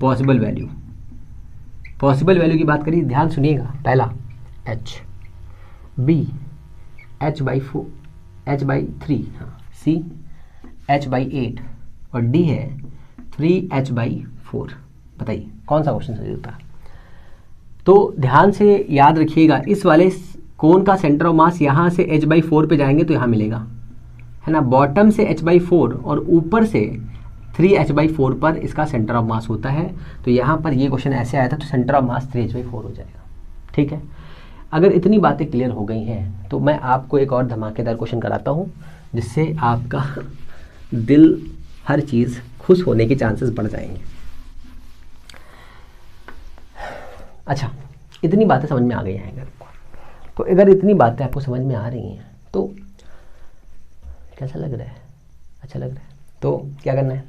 possible value, possible value की बात करिए, ध्यान सुनिएगा। पहला h, b h/3, हाँ, c h/8 और d है 3h/4। बताइए कौन सा क्वेश्चन सही होता है। तो ध्यान से याद रखिएगा, इस वाले कोण का सेंटर ऑफ मास यहाँ से h/4 पे जाएंगे तो यहाँ मिलेगा, है ना। बॉटम से h/4 और ऊपर से 3h/4 पर इसका सेंटर ऑफ मास होता है। तो यहाँ पर ये क्वेश्चन ऐसे आया था, तो सेंटर ऑफ मास 3h/4 हो जाएगा। ठीक है, अगर इतनी बातें क्लियर हो गई हैं तो मैं आपको एक और धमाकेदार क्वेश्चन कराता हूँ, जिससे आपका दिल, हर चीज़ खुश होने के चांसेस बढ़ जाएंगे। अच्छा, इतनी बातें समझ में आ गई हैं अगर, तो अगर इतनी बातें आपको समझ में आ रही हैं तो कैसा लग रहा है, अच्छा लग रहा है, तो क्या करना है,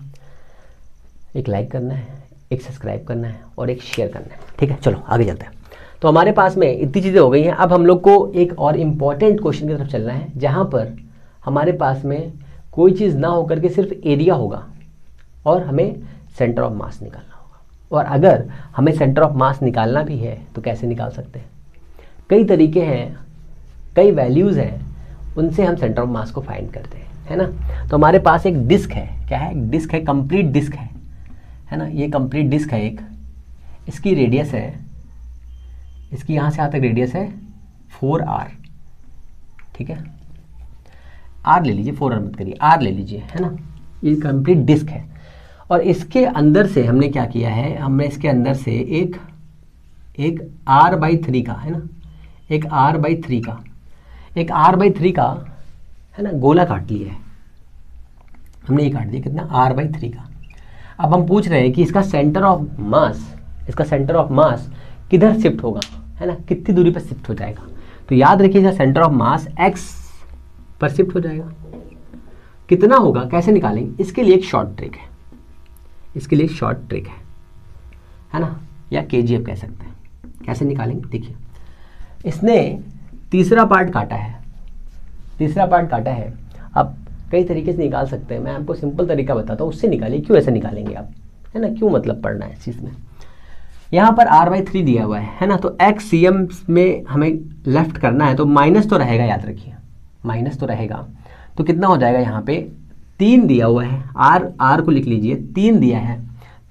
एक लाइक करना है, एक सब्सक्राइब करना है और एक शेयर करना है। ठीक है, चलो आगे चलते हैं। तो हमारे पास में इतनी चीज़ें हो गई हैं। अब हम लोग को एक और इम्पॉर्टेंट क्वेश्चन की तरफ चलना है, जहाँ पर हमारे पास में कोई चीज़ ना होकर के सिर्फ एरिया होगा और हमें सेंटर ऑफ मास निकालना होगा। और अगर हमें सेंटर ऑफ मास निकालना भी है तो कैसे निकाल सकते हैं, कई तरीके हैं, कई वैल्यूज़ हैं, उनसे हम सेंटर ऑफ मास को फाइंड करते हैं, है ना। तो हमारे पास एक डिस्क है, क्या है, एक डिस्क है, कंप्लीट डिस्क है ना, ये कंप्लीट डिस्क है एक, इसकी रेडियस है, इसकी यहाँ से यहाँ तक रेडियस है 4r। ठीक है, r ले लीजिए, 4r मत करिए, r ले लीजिए, है ना। ये कंप्लीट डिस्क है और इसके अंदर से हमने क्या किया है, हमने इसके अंदर से एक r/3 का, है ना, एक r/3 का, एक r/3 का, है ना, गोला काट लिया है हमने। ये काट दिया कितना, r/3 का। अब हम पूछ रहे हैं कि इसका सेंटर ऑफ मास, इसका सेंटर ऑफ मास किधर शिफ्ट होगा, है ना, कितनी दूरी पर शिफ्ट हो जाएगा। तो याद रखिएगा, सेंटर ऑफ मास x पर शिफ्ट हो जाएगा। कितना होगा, कैसे निकालेंगे, इसके लिए एक शॉर्ट ट्रिक है, इसके लिए एक शॉर्ट ट्रिक है ना, या KGF कह सकते हैं। कैसे निकालेंगे, देखिए, इसने तीसरा पार्ट काटा है, तीसरा पार्ट काटा है। अब कई तरीके से निकाल सकते हैं, मैं आपको सिंपल तरीका बताता हूँ, उससे निकालिए। क्यों ऐसे निकालेंगे आप, है ना, क्यों मतलब पढ़ना है इस चीज़ में। यहाँ पर r/3 दिया हुआ है ना, तो XCM में हमें लेफ्ट करना है, तो माइनस तो रहेगा, याद रखिए माइनस तो रहेगा। तो कितना हो जाएगा, यहाँ पे 3 दिया हुआ है, r को लिख लीजिए, 3 दिया है,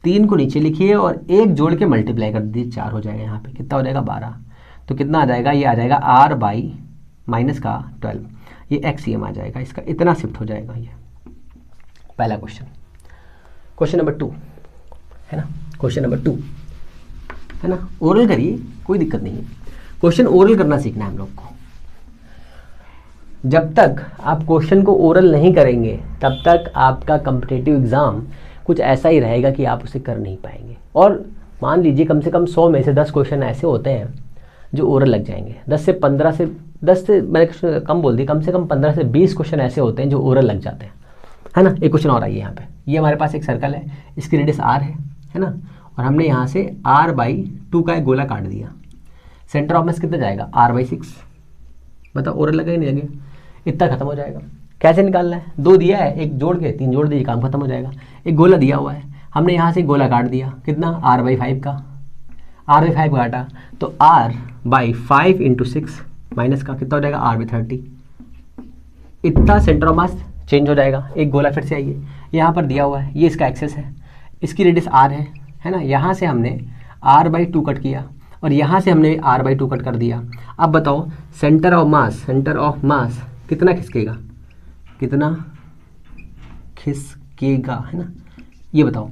3 को नीचे लिखिए और 1 जोड़ के मल्टीप्लाई कर दीजिए, 4 हो जाएगा। यहाँ पे कितना हो जाएगा, 12। तो कितना आ जाएगा, ये आ जाएगा r/-12, ये XCM आ जाएगा, इसका इतना शिफ्ट हो जाएगा। ये पहला क्वेश्चन। क्वेश्चन नंबर 2, है ना, क्वेश्चन नंबर 2, है ना, ओरल करिए, कोई दिक्कत नहीं है। क्वेश्चन ओरल करना सीखना है हम लोग को। जब तक आप क्वेश्चन को ओरल नहीं करेंगे तब तक आपका कॉम्पिटिटिव एग्ज़ाम कुछ ऐसा ही रहेगा कि आप उसे कर नहीं पाएंगे। और मान लीजिए कम से कम 100 में से 10 क्वेश्चन ऐसे होते हैं जो ओरल लग जाएंगे, 10 से मैंने कम बोल दी, कम से कम 15 से 20 क्वेश्चन ऐसे होते हैं जो ओरल लग जाते हैं, है ना। एक क्वेश्चन और आइए यहाँ पे, ये हमारे पास एक सर्कल है, इसकी रेडियस r है ना, और हमने यहाँ से r/2 का एक गोला काट दिया। सेंटर ऑफ मास कितना जाएगा, r/6। बताओ ओरल लगे नहीं लगे, इतना खत्म हो जाएगा। कैसे निकालना है, 2 दिया है, एक जोड़ के 3 जोड़ दीजिए, काम खत्म हो जाएगा। एक गोला दिया हुआ है, हमने यहाँ से गोला काट दिया, कितना, r/5 का, r/5 काटा, तो r/5 × 6 माइनस का कितना हो जाएगा, r/30। इतना सेंटर ऑफ मास चेंज हो जाएगा। एक गोला फिर से आइए, यहाँ पर दिया हुआ है, ये इसका एक्सेस है, इसकी रेडियस r है ना, यहाँ से हमने r/2 कट किया और यहाँ से हमने r/2 कट कर दिया। अब बताओ centre of mass, centre of मास कितना खिसकेगा, कितना खिसकेगा, है ना, ये बताओ।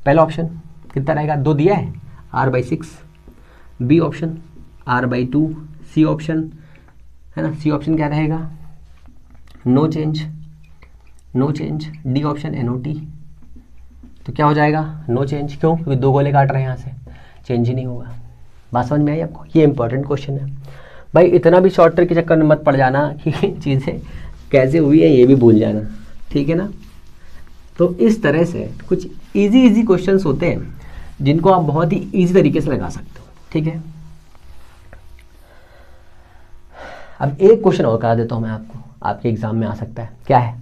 पहला ऑप्शन कितना रहेगा, 2 दिया है, r/6, बी ऑप्शन r/2, सी ऑप्शन है ना, सी ऑप्शन क्या रहेगा, no change, no change, D option NOT। तो क्या हो जाएगा, नो चेंज, क्यों, क्योंकि 2 गोले काट रहे हैं यहाँ से, चेंज ही नहीं होगा। बात समझ में आई आपको, ये इंपॉर्टेंट क्वेश्चन है भाई। इतना भी शॉर्ट ट्रिक के चक्कर में मत पड़ जाना कि चीज़ें कैसे हुई है ये भी भूल जाना, ठीक है ना। तो इस तरह से कुछ इजी क्वेश्चंस होते हैं जिनको आप बहुत ही इजी तरीके से लगा सकते हो, ठीक है। अब एक क्वेश्चन और करा देता हूँ मैं आपको, आपके एग्जाम में आ सकता है। क्या है,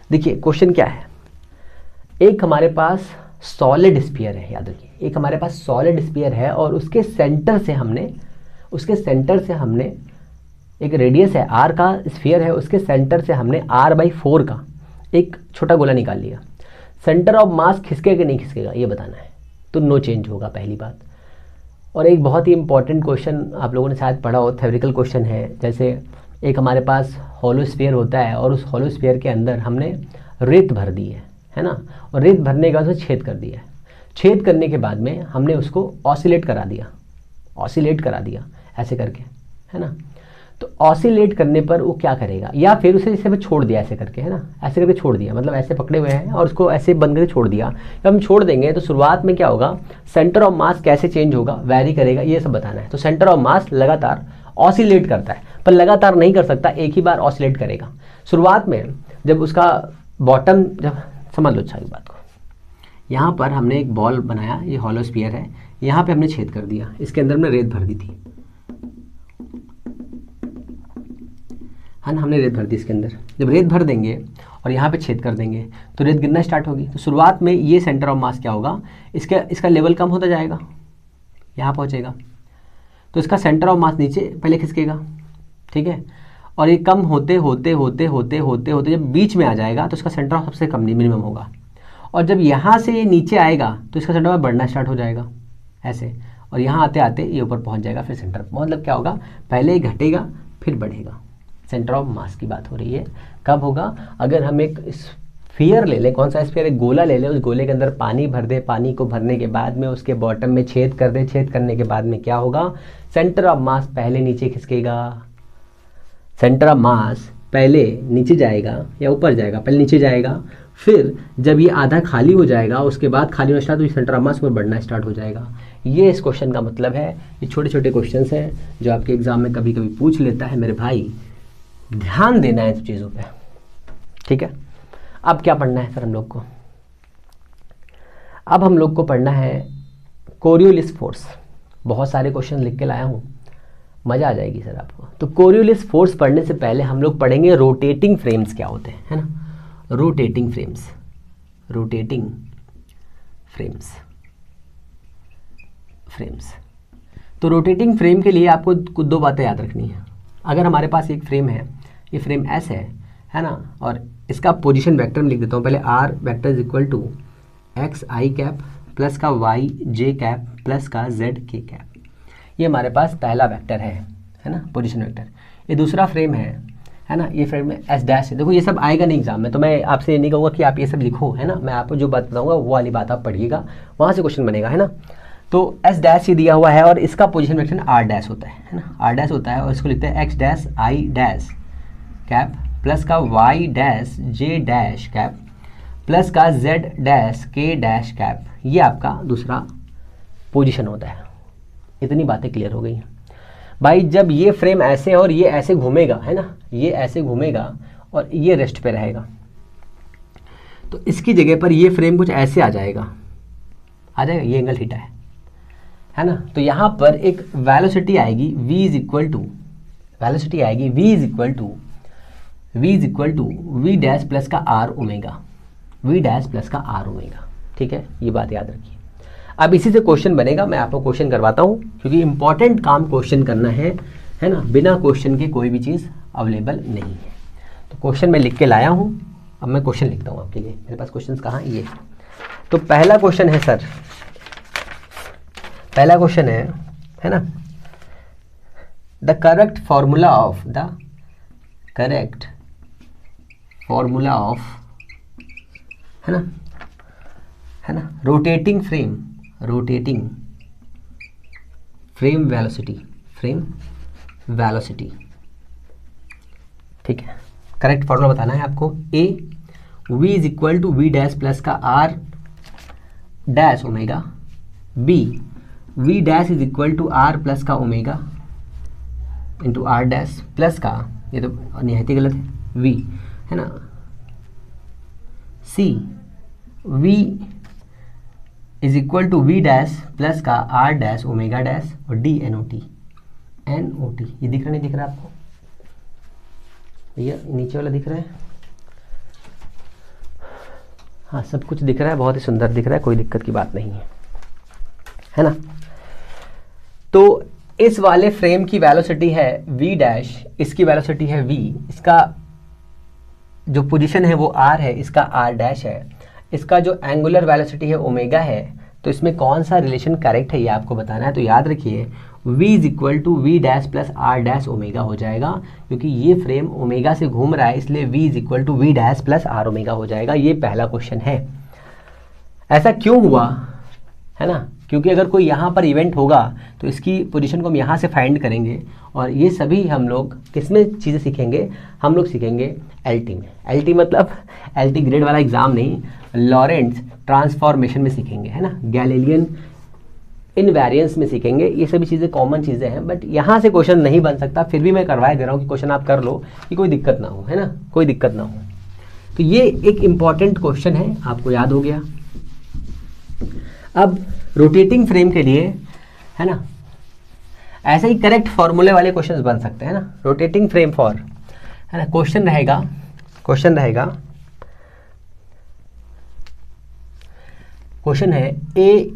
देखिए क्वेश्चन क्या है, एक हमारे पास सॉलिड स्फीयर है, याद रखिए, एक हमारे पास सॉलिड स्फीयर है और उसके सेंटर से हमने एक रेडियस है r का स्फीयर है, उसके सेंटर से हमने r/4 का एक छोटा गोला निकाल लिया। सेंटर ऑफ मास खिसकेगा कि नहीं खिसकेगा ये बताना है, तो नो चेंज होगा पहली बात। और एक बहुत ही इंपॉर्टेंट क्वेश्चन आप लोगों ने शायद पढ़ा हो, थ्योरेटिकल क्वेश्चन है, जैसे एक हमारे पास हॉलो स्फीयर होता है और उस हॉलो स्फीयर के अंदर हमने रेत भर दी है ना, और रेत भरने के बाद उसमें छेद कर दिया है। छेद करने के बाद में हमने उसको ऑसिलेट करा दिया ऐसे करके, है ना। तो ऑसिलेट करने पर वो क्या करेगा, या फिर उसे जैसे छोड़ दिया ऐसे करके, है ना, ऐसे करके छोड़ दिया, मतलब ऐसे पकड़े हुए हैं और उसको ऐसे बंद करके छोड़ दिया। जब हम छोड़ देंगे तो शुरुआत में क्या होगा, सेंटर ऑफ मास कैसे चेंज होगा, वैरी करेगा, ये सब बताना है। तो सेंटर ऑफ मास लगातार ऑसिलेट करता है, पर लगातार नहीं कर सकता, एक ही बार ऑसिलेट करेगा। शुरुआत में जब उसका बॉटम, जब समझ लो अच्छा एक बात को, यहाँ पर हमने एक बॉल बनाया, ये हॉलो स्फीयर है, यहाँ पे हमने छेद कर दिया, इसके अंदर हमने रेत भर दी थी, है ना, हमने रेत भर दी इसके अंदर। जब रेत भर देंगे और यहाँ पे छेद कर देंगे तो रेत गिरना स्टार्ट होगी। तो शुरुआत में ये सेंटर ऑफ मास क्या होगा, इसका लेवल कम होता जाएगा, यहाँ पहुँचेगा, तो इसका सेंटर ऑफ मास नीचे पहले खिसकेगा, ठीक है। और ये कम होते होते होते होते होते होते जब बीच में आ जाएगा तो इसका सेंटर ऑफ सबसे कम मिनिमम होगा, और जब यहाँ से ये नीचे आएगा तो इसका सेंटर ऑफ बढ़ना स्टार्ट हो जाएगा ऐसे, और यहाँ आते आते ये ऊपर पहुँच जाएगा, फिर सेंटर, मतलब क्या होगा, पहले ही घटेगा फिर बढ़ेगा। सेंटर ऑफ मास की बात हो रही है, कब होगा, अगर हम एक स्फीयर ले लें, कौन सा स्फीयर, एक गोला ले लें, उस गोले के अंदर पानी भर दे, पानी को भरने के बाद में उसके बॉटम में छेद कर दे, छेद करने के बाद में क्या होगा, सेंटर ऑफ मास पहले नीचे खिसकेगा, सेंटर ऑफ मास पहले नीचे जाएगा या ऊपर जाएगा, पहले नीचे जाएगा, फिर जब ये आधा खाली हो जाएगा उसके बाद खाली होना स्टार्ट, तो सेंटर ऑफ मास पर बढ़ना स्टार्ट हो जाएगा। ये इस क्वेश्चन का मतलब है। ये छोटे छोटे क्वेश्चंस हैं जो आपके एग्जाम में कभी कभी पूछ लेता है मेरे भाई, ध्यान देना है इन चीज़ों पे, ठीक है। अब क्या पढ़ना है सर हम लोग को, अब हम लोग को पढ़ना है कोरियोलिस फोर्स। बहुत सारे क्वेश्चन लिख के लाया हूँ, मज़ा आ जाएगी सर आपको। तो कोरियोलिस फोर्स पढ़ने से पहले हम लोग पढ़ेंगे रोटेटिंग फ्रेम्स क्या होते हैं, है ना, rotating frames, rotating frames, frames. तो रोटेटिंग फ्रेम के लिए आपको कुछ 2 बातें याद रखनी है। अगर हमारे पास एक फ्रेम है, ये फ्रेम S है ना, और इसका पोजीशन वेक्टर में लिख देता हूँ पहले, R vector is equal to XI cap plus का YJ कैप प्लस का ZK कैप, ये हमारे पास पहला वेक्टर है ना, पोजीशन वेक्टर। ये दूसरा फ्रेम है ना, ये फ्रेम में S डैश है। देखो ये सब आएगा नहीं एग्जाम में, तो मैं आपसे ये नहीं कहूँगा कि आप ये सब लिखो, है ना, मैं आपको जो बात बताऊँगा वो वाली बात आप पढ़िएगा, वहाँ से क्वेश्चन बनेगा, है ना। तो S डैश ही दिया हुआ है और इसका पोजीशन वेक्टर R डैश होता है ना, R डैश होता है, और इसको लिखते हैं X dash I dash cap plus का Y dash J dash cap plus का Z dash K dash cap, ये आपका दूसरा पोजीशन होता है। इतनी बातें क्लियर हो गई हैं भाई। जब ये फ्रेम ऐसे और ये ऐसे घूमेगा, है ना, ये ऐसे घूमेगा और ये रेस्ट पे रहेगा, तो इसकी जगह पर ये फ्रेम कुछ ऐसे आ जाएगा, ये एंगल थीटा है ना। तो यहाँ पर एक वेलोसिटी आएगी v is equal to, velocity आएगी v is equal to v dash plus का r omega, v dash plus का r ओमेगा, ठीक है, ये बात याद रखिए। अब इसी से क्वेश्चन बनेगा, मैं आपको क्वेश्चन करवाता हूँ क्योंकि इंपॉर्टेंट काम क्वेश्चन करना है ना, बिना क्वेश्चन के कोई भी चीज़ अवेलेबल नहीं है। तो क्वेश्चन मैं लिख के लाया हूँ, अब मैं क्वेश्चन लिखता हूँ आपके लिए। मेरे पास क्वेश्चन कहाँ, ये। तो पहला क्वेश्चन है सर, पहला क्वेश्चन है ना, the correct formula of, the correct formula of, है ना, rotating frame, rotating frame velocity, ठीक है। करेक्ट फॉर्मूला बताना है आपको। A v is equal to V dash plus का R dash omega, B V dash is equal to R plus का omega into R dash plus का, ये तो निहायत ही गलत है, v है ना, C v is equal to V dash plus का आर डैश ओमेगा डैश और डी एन ओ टी, ये दिख रहा नहीं दिख रहा आपको भैया, नीचे वाला दिख रहा है, हाँ सब कुछ दिख रहा है, बहुत ही सुंदर दिख रहा है, कोई दिक्कत की बात नहीं है ना। तो इस वाले फ्रेम की वेलोसिटी है v डैश, इसकी वेलोसिटी है v, इसका जो पोजीशन है वो r है, इसका r डैश है, इसका जो एंगुलर वेलोसिटी है ओमेगा है। तो इसमें कौन सा रिलेशन करेक्ट है ये आपको बताना है। तो याद रखिए v is equal to V dash plus R dash omega हो जाएगा, क्योंकि ये फ्रेम ओमेगा से घूम रहा है, इसलिए v is equal to V dash plus R omega हो जाएगा। ये पहला क्वेश्चन है। ऐसा क्यों हुआ है ना, क्योंकि अगर कोई यहाँ पर इवेंट होगा तो इसकी पोजीशन को हम यहाँ से फाइंड करेंगे, और ये सभी हम लोग किसमें चीज़ें सीखेंगे, हम लोग सीखेंगे एलटी में। एलटी मतलब एलटी ग्रेड वाला एग्जाम नहीं, लॉरेंट्ज ट्रांसफॉर्मेशन में सीखेंगे, है ना, गैलीलियन इनवेरिएंस में सीखेंगे। ये सभी चीज़ें कॉमन चीज़ें हैं, बट यहाँ से क्वेश्चन नहीं बन सकता, फिर भी मैं करवाए दे रहा हूँ कि क्वेश्चन आप कर लो, कि कोई दिक्कत ना हो, है ना, कोई दिक्कत ना हो। तो ये एक इम्पॉर्टेंट क्वेश्चन है, आपको याद हो गया। अब रोटेटिंग फ्रेम के लिए, है ना, ऐसे ही करेक्ट फॉर्मूले वाले क्वेश्चंस बन सकते हैं ना। रोटेटिंग फ्रेम फॉर, है ना, क्वेश्चन रहेगा क्वेश्चन है a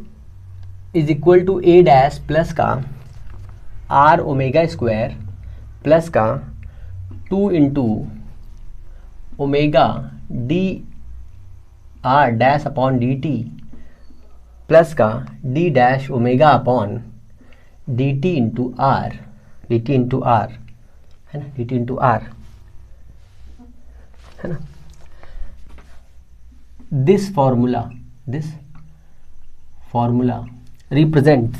is equal to A dash plus का आर ओमेगा स्क्वायर प्लस का 2 into omega D R dash upon D T plus का D dash omega upon D T into R, है ना, D T into R, है ना। This formula represent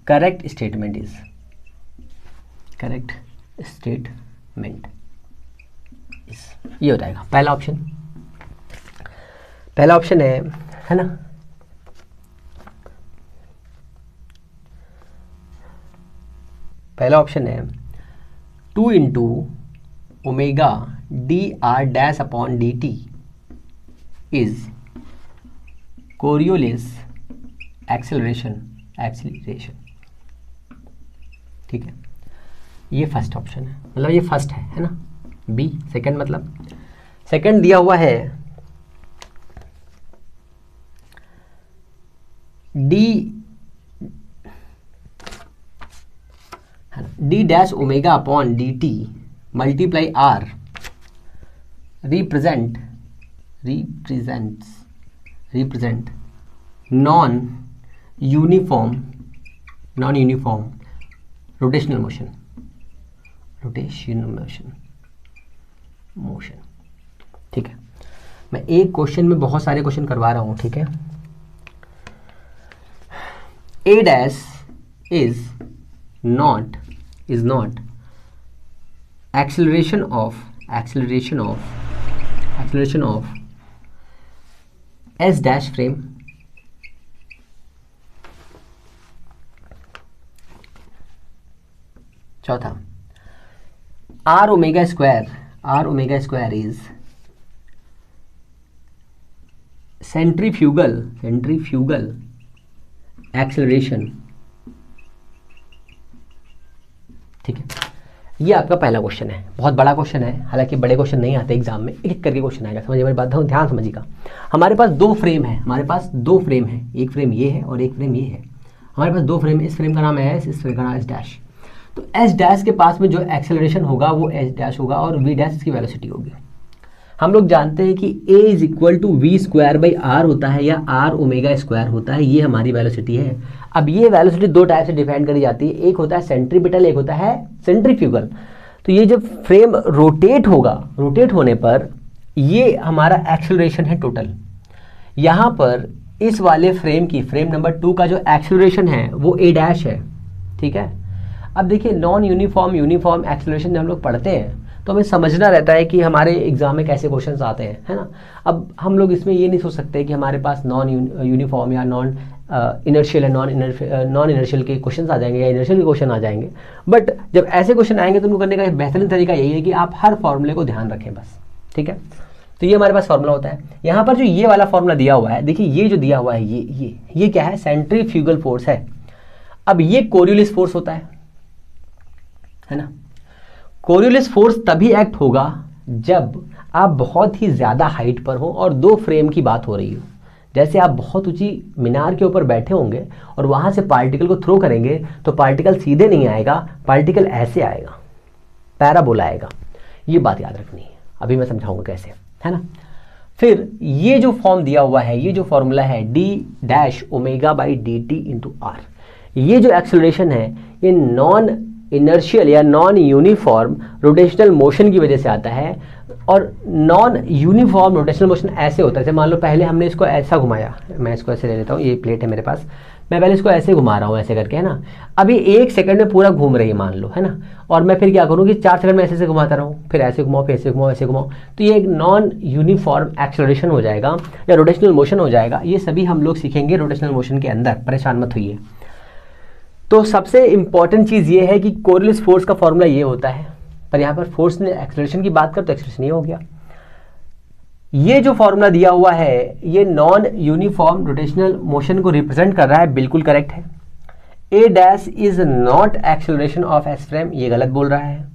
correct statement is ये हो जाएगा पहला ऑप्शन है ना। पहला ऑप्शन है 2 into omega D R dash upon D T is Coriolis acceleration, ठीक है। ये फर्स्ट ऑप्शन है, मतलब ये फर्स्ट है ना। बी सेकंड, मतलब सेकंड दिया हुआ है D dash omega upon D T multiply R represent non uniform rotational motion, ठीक है। मैं एक क्वेश्चन में बहुत सारे क्वेश्चन करवा रहा हूं, ठीक है। A dash is not acceleration of S dash frame चौथा R omega square is centrifugal acceleration, ठीक है। ये आपका पहला क्वेश्चन है, बहुत बड़ा क्वेश्चन है, हालांकि बड़े क्वेश्चन नहीं आते एग्जाम में, एक करके क्वेश्चन आएगा, समझिए मेरी बात, ध्यान समझिएगा। हमारे पास दो फ्रेम है, एक फ्रेम ये है और एक फ्रेम ये है। हमारे पास दो फ्रेम है, इस फ्रेम का नाम है एस, इस फ्रेम का नाम एस डैश। तो एस डैश के पास में जो एक्सेलरेशन होगा वो एस डैश होगा और वी डैश इसकी वेलोसिटी होगी। हम लोग जानते हैं कि A is equal to V square by R होता है या आर ओमेगा स्क्वायर होता है, ये हमारी वेलोसिटी है। अब ये वेलोसिटी दो टाइप से डिफाइन करी जाती है, एक होता है सेंट्रीपिटल, एक होता है सेंट्रीफ्यूगल। तो ये जब फ्रेम रोटेट होगा, रोटेट होने पर ये हमारा एक्सेलरेशन है टोटल। यहाँ पर इस वाले फ्रेम की, फ्रेम नंबर 2 का जो एक्सेलरेशन है वो a डैश है, ठीक है। अब देखिए नॉन यूनिफॉर्म यूनिफॉर्म एक्सेलरेशन जब हम लोग पढ़ते हैं तो हमें समझना रहता है कि हमारे एग्जाम में कैसे क्वेश्चंस आते हैं, है ना। अब हम लोग इसमें ये नहीं सोच सकते कि हमारे पास नॉन यूनिफॉर्म या नॉन इनर्शियल या नॉन इनर्शियल के क्वेश्चंस आ जाएंगे या इनर्शियल के क्वेश्चन आ जाएंगे। बट जब ऐसे क्वेश्चन आएंगे तो उनको करने का एक बेहतरीन तरीका यही है कि आप हर फॉर्मूले को ध्यान रखें बस, ठीक है। तो ये हमारे पास फॉर्मूला होता है। यहाँ पर जो ये वाला फॉर्मूला दिया हुआ है, देखिए ये जो दिया हुआ है ये क्या है, सेंट्रीफ्यूगल फोर्स है। अब ये कोरियोलिस फोर्स होता है ना। कोरियोलिस फोर्स तभी एक्ट होगा जब आप बहुत ही ज़्यादा हाइट पर हो और दो फ्रेम की बात हो रही हो। जैसे आप बहुत ऊंची मीनार के ऊपर बैठे होंगे और वहाँ से पार्टिकल को थ्रो करेंगे तो पार्टिकल सीधे नहीं आएगा, पार्टिकल ऐसे आएगा, पैराबोला आएगा। ये बात याद रखनी है, अभी मैं समझाऊंगा कैसे, है ना। फिर ये जो फॉर्म दिया हुआ है, ये जो फॉर्मूला है d-ω/dt इंटू आर, ये जो एक्सेलरेशन है ये नॉन इनर्शियल या नॉन यूनिफॉर्म रोटेशनल मोशन की वजह से आता है। और नॉन यूनिफॉर्म रोटेशनल मोशन ऐसे होता है, जैसे मान लो पहले हमने इसको ऐसा घुमाया, मैं इसको ऐसे ले लेता हूँ, ये प्लेट है मेरे पास, मैं पहले इसको ऐसे घुमा रहा हूँ ऐसे करके, है ना। अभी 1 सेकंड में पूरा घूम रही है मान लो, है ना। और मैं फिर क्या करूँ कि 4 सेकंड में ऐसे घुमाता रहूँ, फिर ऐसे घुमाओ, फिर ऐसे घुमाओ, ऐसे घुमाओ, तो ये एक नॉन यूनिफॉर्म एक्सेलरेशन हो जाएगा या रोटेशनल मोशन हो जाएगा। ये सभी हम लोग सीखेंगे रोटेशनल मोशन के अंदर, परेशान मत होइए। तो सबसे इंपॉर्टेंट चीज़ ये है कि कोरियोलिस फोर्स का फॉर्मूला ये होता है, पर यहाँ पर फोर्स ने एक्सेलरेशन की बात कर तो एक्सेलरेशन ये हो गया। ये जो फॉर्मूला दिया हुआ है ये नॉन यूनिफॉर्म रोटेशनल मोशन को रिप्रेजेंट कर रहा है, बिल्कुल करेक्ट है। A dash is not acceleration of S frame, ये गलत बोल रहा है।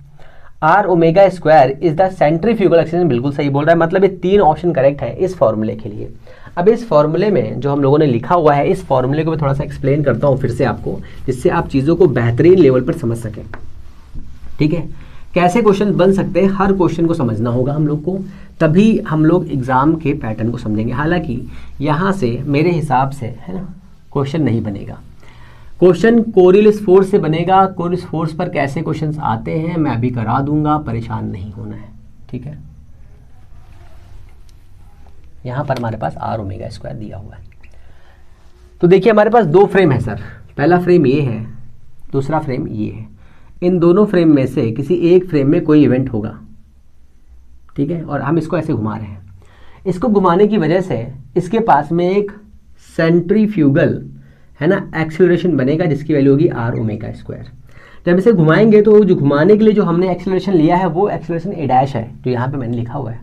R omega square is the centrifugal acceleration, बिल्कुल सही बोल रहा है। मतलब ये 3 ऑप्शन करेक्ट है इस फॉर्मूले के लिए। अब इस फॉर्मूले में जो हम लोगों ने लिखा हुआ है, इस फॉर्मूले को मैं थोड़ा सा एक्सप्लेन करता हूँ फिर से आपको, जिससे आप चीज़ों को बेहतरीन लेवल पर समझ सकें, ठीक है। कैसे क्वेश्चन बन सकते हैं, हर क्वेश्चन को समझना होगा हम लोग को, तभी हम लोग एग्जाम के पैटर्न को समझेंगे। हालांकि यहाँ से मेरे हिसाब से, है ना, क्वेश्चन नहीं बनेगा। क्वेश्चन कोरियोलिस फोर्स से बनेगा। कोरियोलिस फोर्स पर कैसे क्वेश्चंस आते हैं मैं अभी करा दूंगा, परेशान नहीं होना है, ठीक है। यहाँ पर हमारे पास आर ओमेगा स्क्वायर दिया हुआ है। तो देखिए हमारे पास 2 फ्रेम है सर, पहला फ्रेम ये है, दूसरा फ्रेम ये है। इन दोनों फ्रेम में से किसी एक फ्रेम में कोई इवेंट होगा, ठीक है, और हम इसको ऐसे घुमा रहे हैं। इसको घुमाने की वजह से इसके पास में एक सेंट्रीफ्यूगल, है ना, एक्सेलरेशन बनेगा जिसकी वैल्यू होगी आर ओमेगा स्क्वायर। जब इसे घुमाएंगे तो जो घुमाने के लिए जो हमने एक्सेलरेशन लिया है वो एक्सेलरेशन ए डैश है, जो यहाँ पे मैंने लिखा हुआ है।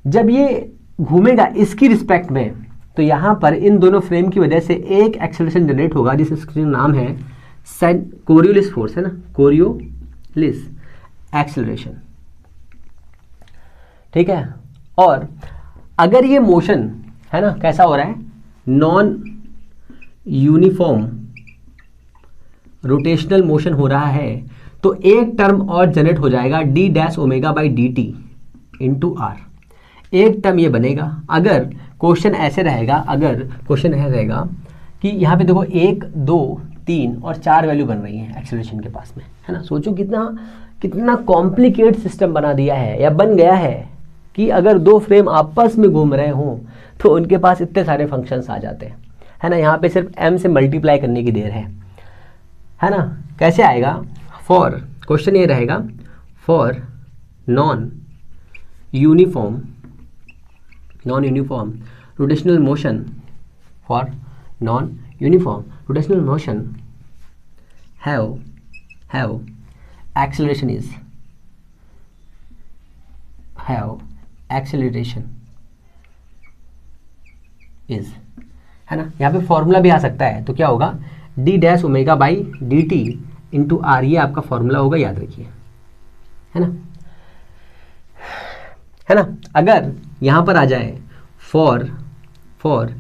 जब ये घूमेगा इसकी रिस्पेक्ट में तो यहाँ पर इन दोनों फ्रेम की वजह से एक एक्सेलरेशन जनरेट होगा जिसका नाम है कोरियोलिस फोर्स, है ना, कोरियोलिस एक्सेलरेशन, ठीक है। और अगर ये मोशन, है ना, कैसा हो रहा है, नॉन यूनिफॉर्म रोटेशनल मोशन हो रहा है, तो एक टर्म और जनरेट हो जाएगा d-ω/dt इंटू आर। एक टर्म ये बनेगा। अगर क्वेश्चन ऐसे रहेगा, अगर क्वेश्चन ऐसे रहेगा कि यहाँ पे देखो 1, 2, 3 और 4 वैल्यू बन रही है एक्सेलरेशन के पास में, है ना। सोचो कितना कॉम्प्लिकेट सिस्टम बना दिया है या बन गया है कि अगर 2 फ्रेम आपस में घूम रहे हों तो उनके पास इतने सारे फंक्शंस आ जाते हैं, है ना। यहाँ पे सिर्फ m से मल्टीप्लाई करने की देर है ना। कैसे आएगा, फॉर, क्वेश्चन ये रहेगा, for non uniform rotational motion, for non-uniform rotational motion have acceleration is है ना। यहाँ पे फॉर्मूला भी आ सकता है, तो क्या होगा d-ω/dt इंटू आर, ये आपका फॉर्मूला होगा, याद रखिए, है ना। अगर यहाँ पर आ जाए for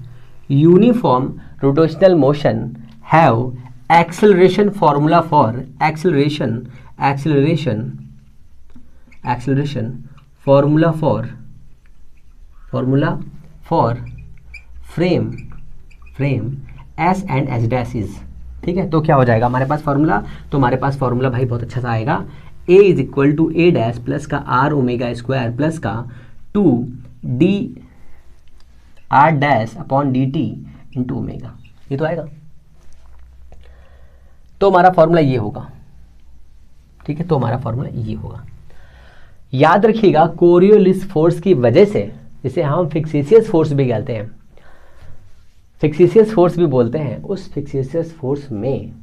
uniform rotational motion have acceleration, formula for acceleration formula for frame S and S dash is, ठीक है। तो क्या हो जाएगा हमारे पास फॉर्मूला, तो हमारे पास फॉर्मूला भाई बहुत अच्छा सा आएगा, A is equal to A dash plus का आर ओमेगा स्क्वायर प्लस का 2 D R dash upon D T into omega, ये तो आएगा। तो हमारा फॉर्मूला ये होगा, ठीक है, तो हमारा फॉर्मूला ये होगा। याद रखिएगा कोरियोलिस फोर्स की वजह से, जिसे हम फिक्सिशियस फोर्स भी कहते हैं, फिक्सिशियस फोर्स भी बोलते हैं, उस फिक्सिशियस फोर्स में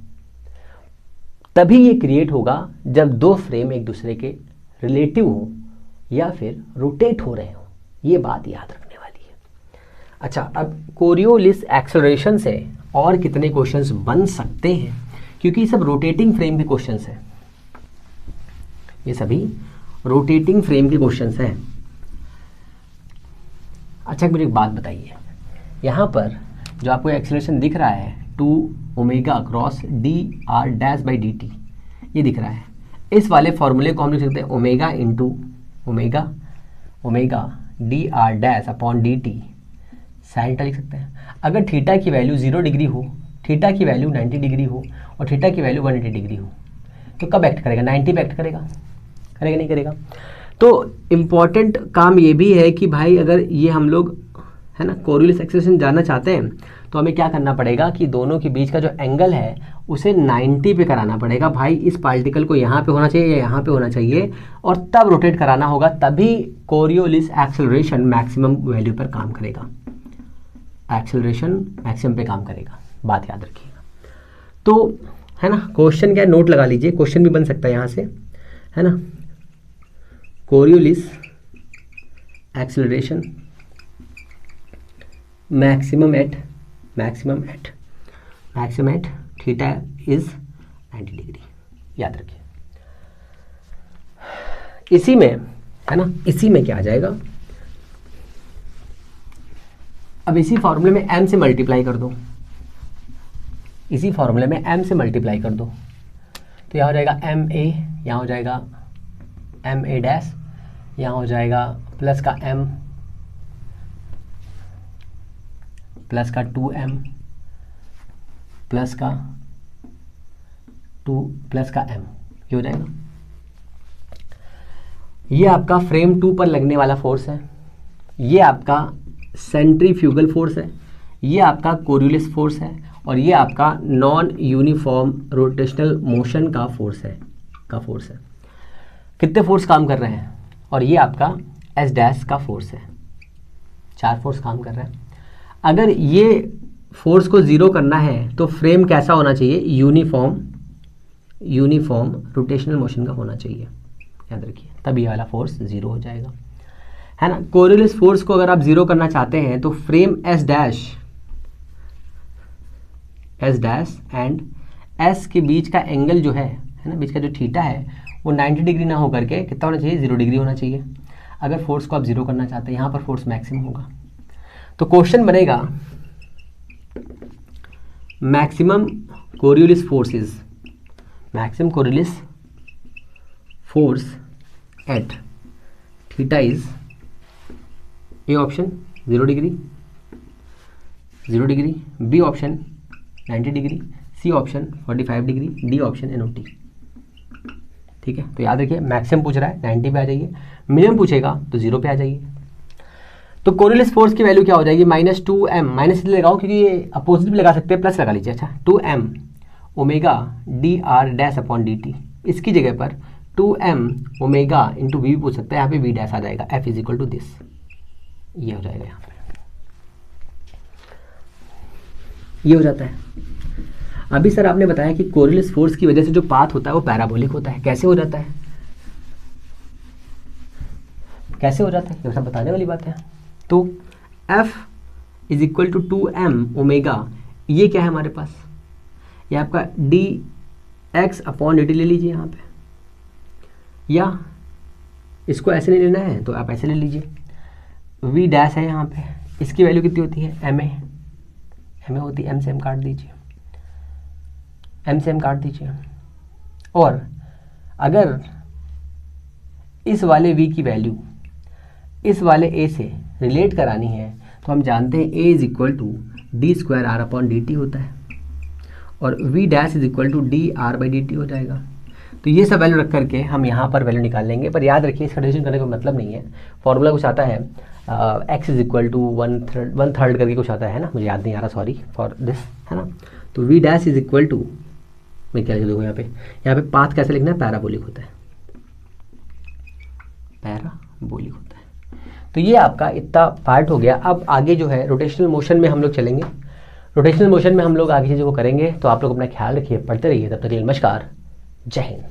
तभी ये क्रिएट होगा जब दो फ्रेम एक दूसरे के रिलेटिव हो या फिर रोटेट हो रहे हो। ये बात याद रखने वाली है। अच्छा, अब कोरियोलिस एक्सेलरेशन से और कितने क्वेश्चंस बन सकते हैं, क्योंकि ये सब रोटेटिंग फ्रेम के क्वेश्चंस हैं, ये सभी रोटेटिंग फ्रेम के क्वेश्चंस हैं। अच्छा, मुझे एक बात बताइए, यहाँ पर जो आपको एक्सेलरेशन दिख रहा है 2 omega cross D R dash by D T, ये दिख रहा है। इस वाले फॉर्मूले को हम लिख सकते हैं omega into omega omega D R dash upon D T sine theta लिख सकते हैं। अगर थीटा की वैल्यू 0 डिग्री हो, थीटा की वैल्यू 90 डिग्री हो और थीटा की वैल्यू 180 डिग्री हो, तो कब एक्ट करेगा? 90 पे एक्ट करेगा, करेगा नहीं करेगा? तो इम्पॉर्टेंट काम ये भी है कि भाई अगर ये हम लोग है ना कोरियोलिस एक्सेलरेशन जानना चाहते हैं तो हमें क्या करना पड़ेगा कि दोनों के बीच का जो एंगल है उसे 90 पे कराना पड़ेगा। भाई इस पार्टिकल को यहाँ पे होना चाहिए या यहाँ पे होना चाहिए और तब रोटेट कराना होगा, तभी कोरियोलिस एक्सेलरेशन मैक्सिमम वैल्यू पर काम करेगा, एक्सेलरेशन मैक्सिमम पे काम करेगा। बात याद रखिएगा। तो है ना, क्वेश्चन क्या है, नोट लगा लीजिए, क्वेश्चन भी बन सकता है यहाँ से, है ना। Coriolis acceleration maximum at theta is 90 degree, याद रखिए। इसी में है ना, इसी में क्या आ जाएगा, अब इसी फॉर्मूले में m से मल्टीप्लाई कर दो, इसी फॉर्मूले में m से मल्टीप्लाई कर दो, तो यहाँ हो जाएगा एम ए, यहाँ हो जाएगा एम ए डैश, यहाँ हो जाएगा प्लस का m प्लस का 2m प्लस का 2 प्लस का m, ये हो जाएगा। ये आपका फ्रेम 2 पर लगने वाला फोर्स है, ये आपका सेंट्रीफ्यूगल फोर्स है, ये आपका कोरियोलिस फोर्स है और ये आपका नॉन यूनिफॉर्म रोटेशनल मोशन का फोर्स है, कितने फोर्स काम कर रहे हैं, और ये आपका एस डैश का फोर्स है, 4 फोर्स काम कर रहे हैं। अगर ये फोर्स को ज़ीरो करना है तो फ्रेम कैसा होना चाहिए, यूनिफॉर्म रोटेशनल मोशन का होना चाहिए, याद रखिए, तब ये वाला फोर्स ज़ीरो हो जाएगा, है ना। कोरियोलिस फोर्स को अगर आप ज़ीरो करना चाहते हैं तो frame S dash and S के बीच का एंगल जो है ना, बीच का जो थीटा है वो 90 डिग्री ना होकर के कितना होना चाहिए, 0 डिग्री होना चाहिए। अगर फोर्स को आप ज़ीरो करना चाहते हैं, यहाँ पर फोर्स मैक्सिमम होगा, तो क्वेश्चन बनेगा maximum Coriolis force at theta is A option 0 degree, B option 90 degree, C option 45 degree, D option NOT। ठीक है, तो याद रखिए मैक्सिमम पूछ रहा है 90 पे आ जाइए, मिनिमम पूछेगा तो 0 पे आ जाइए। तो कोरियोलिस फोर्स की वैल्यू क्या हो जाएगी, -2m, माइनस इसलिए लगाओ क्योंकि ये अपोजिट भी लगा सकते हैं, प्लस लगा लीजिए। अच्छा, 2m omega D R dash upon D T, इसकी जगह पर 2m ओमेगा इंटू वी भी पूछ सकते हैं, यहाँ पे वी डैश आ जाएगा, f is equal to this, ये हो जाएगा, यहाँ पे ये हो जाता है। अभी सर आपने बताया कि कोरियोलिस फोर्स की वजह से जो पाथ होता है वो पैराबोलिक होता है, कैसे हो जाता है, कैसे हो जाता है, ये सब बताने वाली बात है। तो f is equal to 2m omega, ये क्या है हमारे पास, ये आपका D X upon D T ले लीजिए यहाँ पे, या इसको ऐसे नहीं लेना है तो आप ऐसे ले लीजिए। v डैश है यहाँ पे, इसकी वैल्यू कितनी होती है, ma होती है, m से m काट दीजिए, और अगर इस वाले v की वैल्यू इस वाले a से रिलेट करानी है तो हम जानते हैं a is equal to D square R upon D T होता है, और v dash is equal to D R by D T हो जाएगा। तो ये सब वैल्यू रख करके हम यहाँ पर वैल्यू निकाल लेंगे, पर याद रखिए इसका डिवीजन करने का मतलब नहीं है। फॉर्मूला कुछ आता है x is equal to one third करके कुछ आता है ना, मुझे याद नहीं आ रहा, सॉरी फॉर दिस, है ना। तो v dash is equal to, मैं क्या लिख दूँगा यहाँ पे पाथ कैसे लिखना है, पैराबोलिक होता है, पैराबोलिक होता है। तो ये आपका इतना पार्ट हो गया। अब आगे जो है रोटेशनल मोशन में हम लोग चलेंगे। रोटेशनल मोशन में हम लोग आगे चीज़ों को करेंगे। तो आप लोग अपना ख्याल रखिए, पढ़ते रहिए, तब तक के लिए नमस्कार, जय हिंद।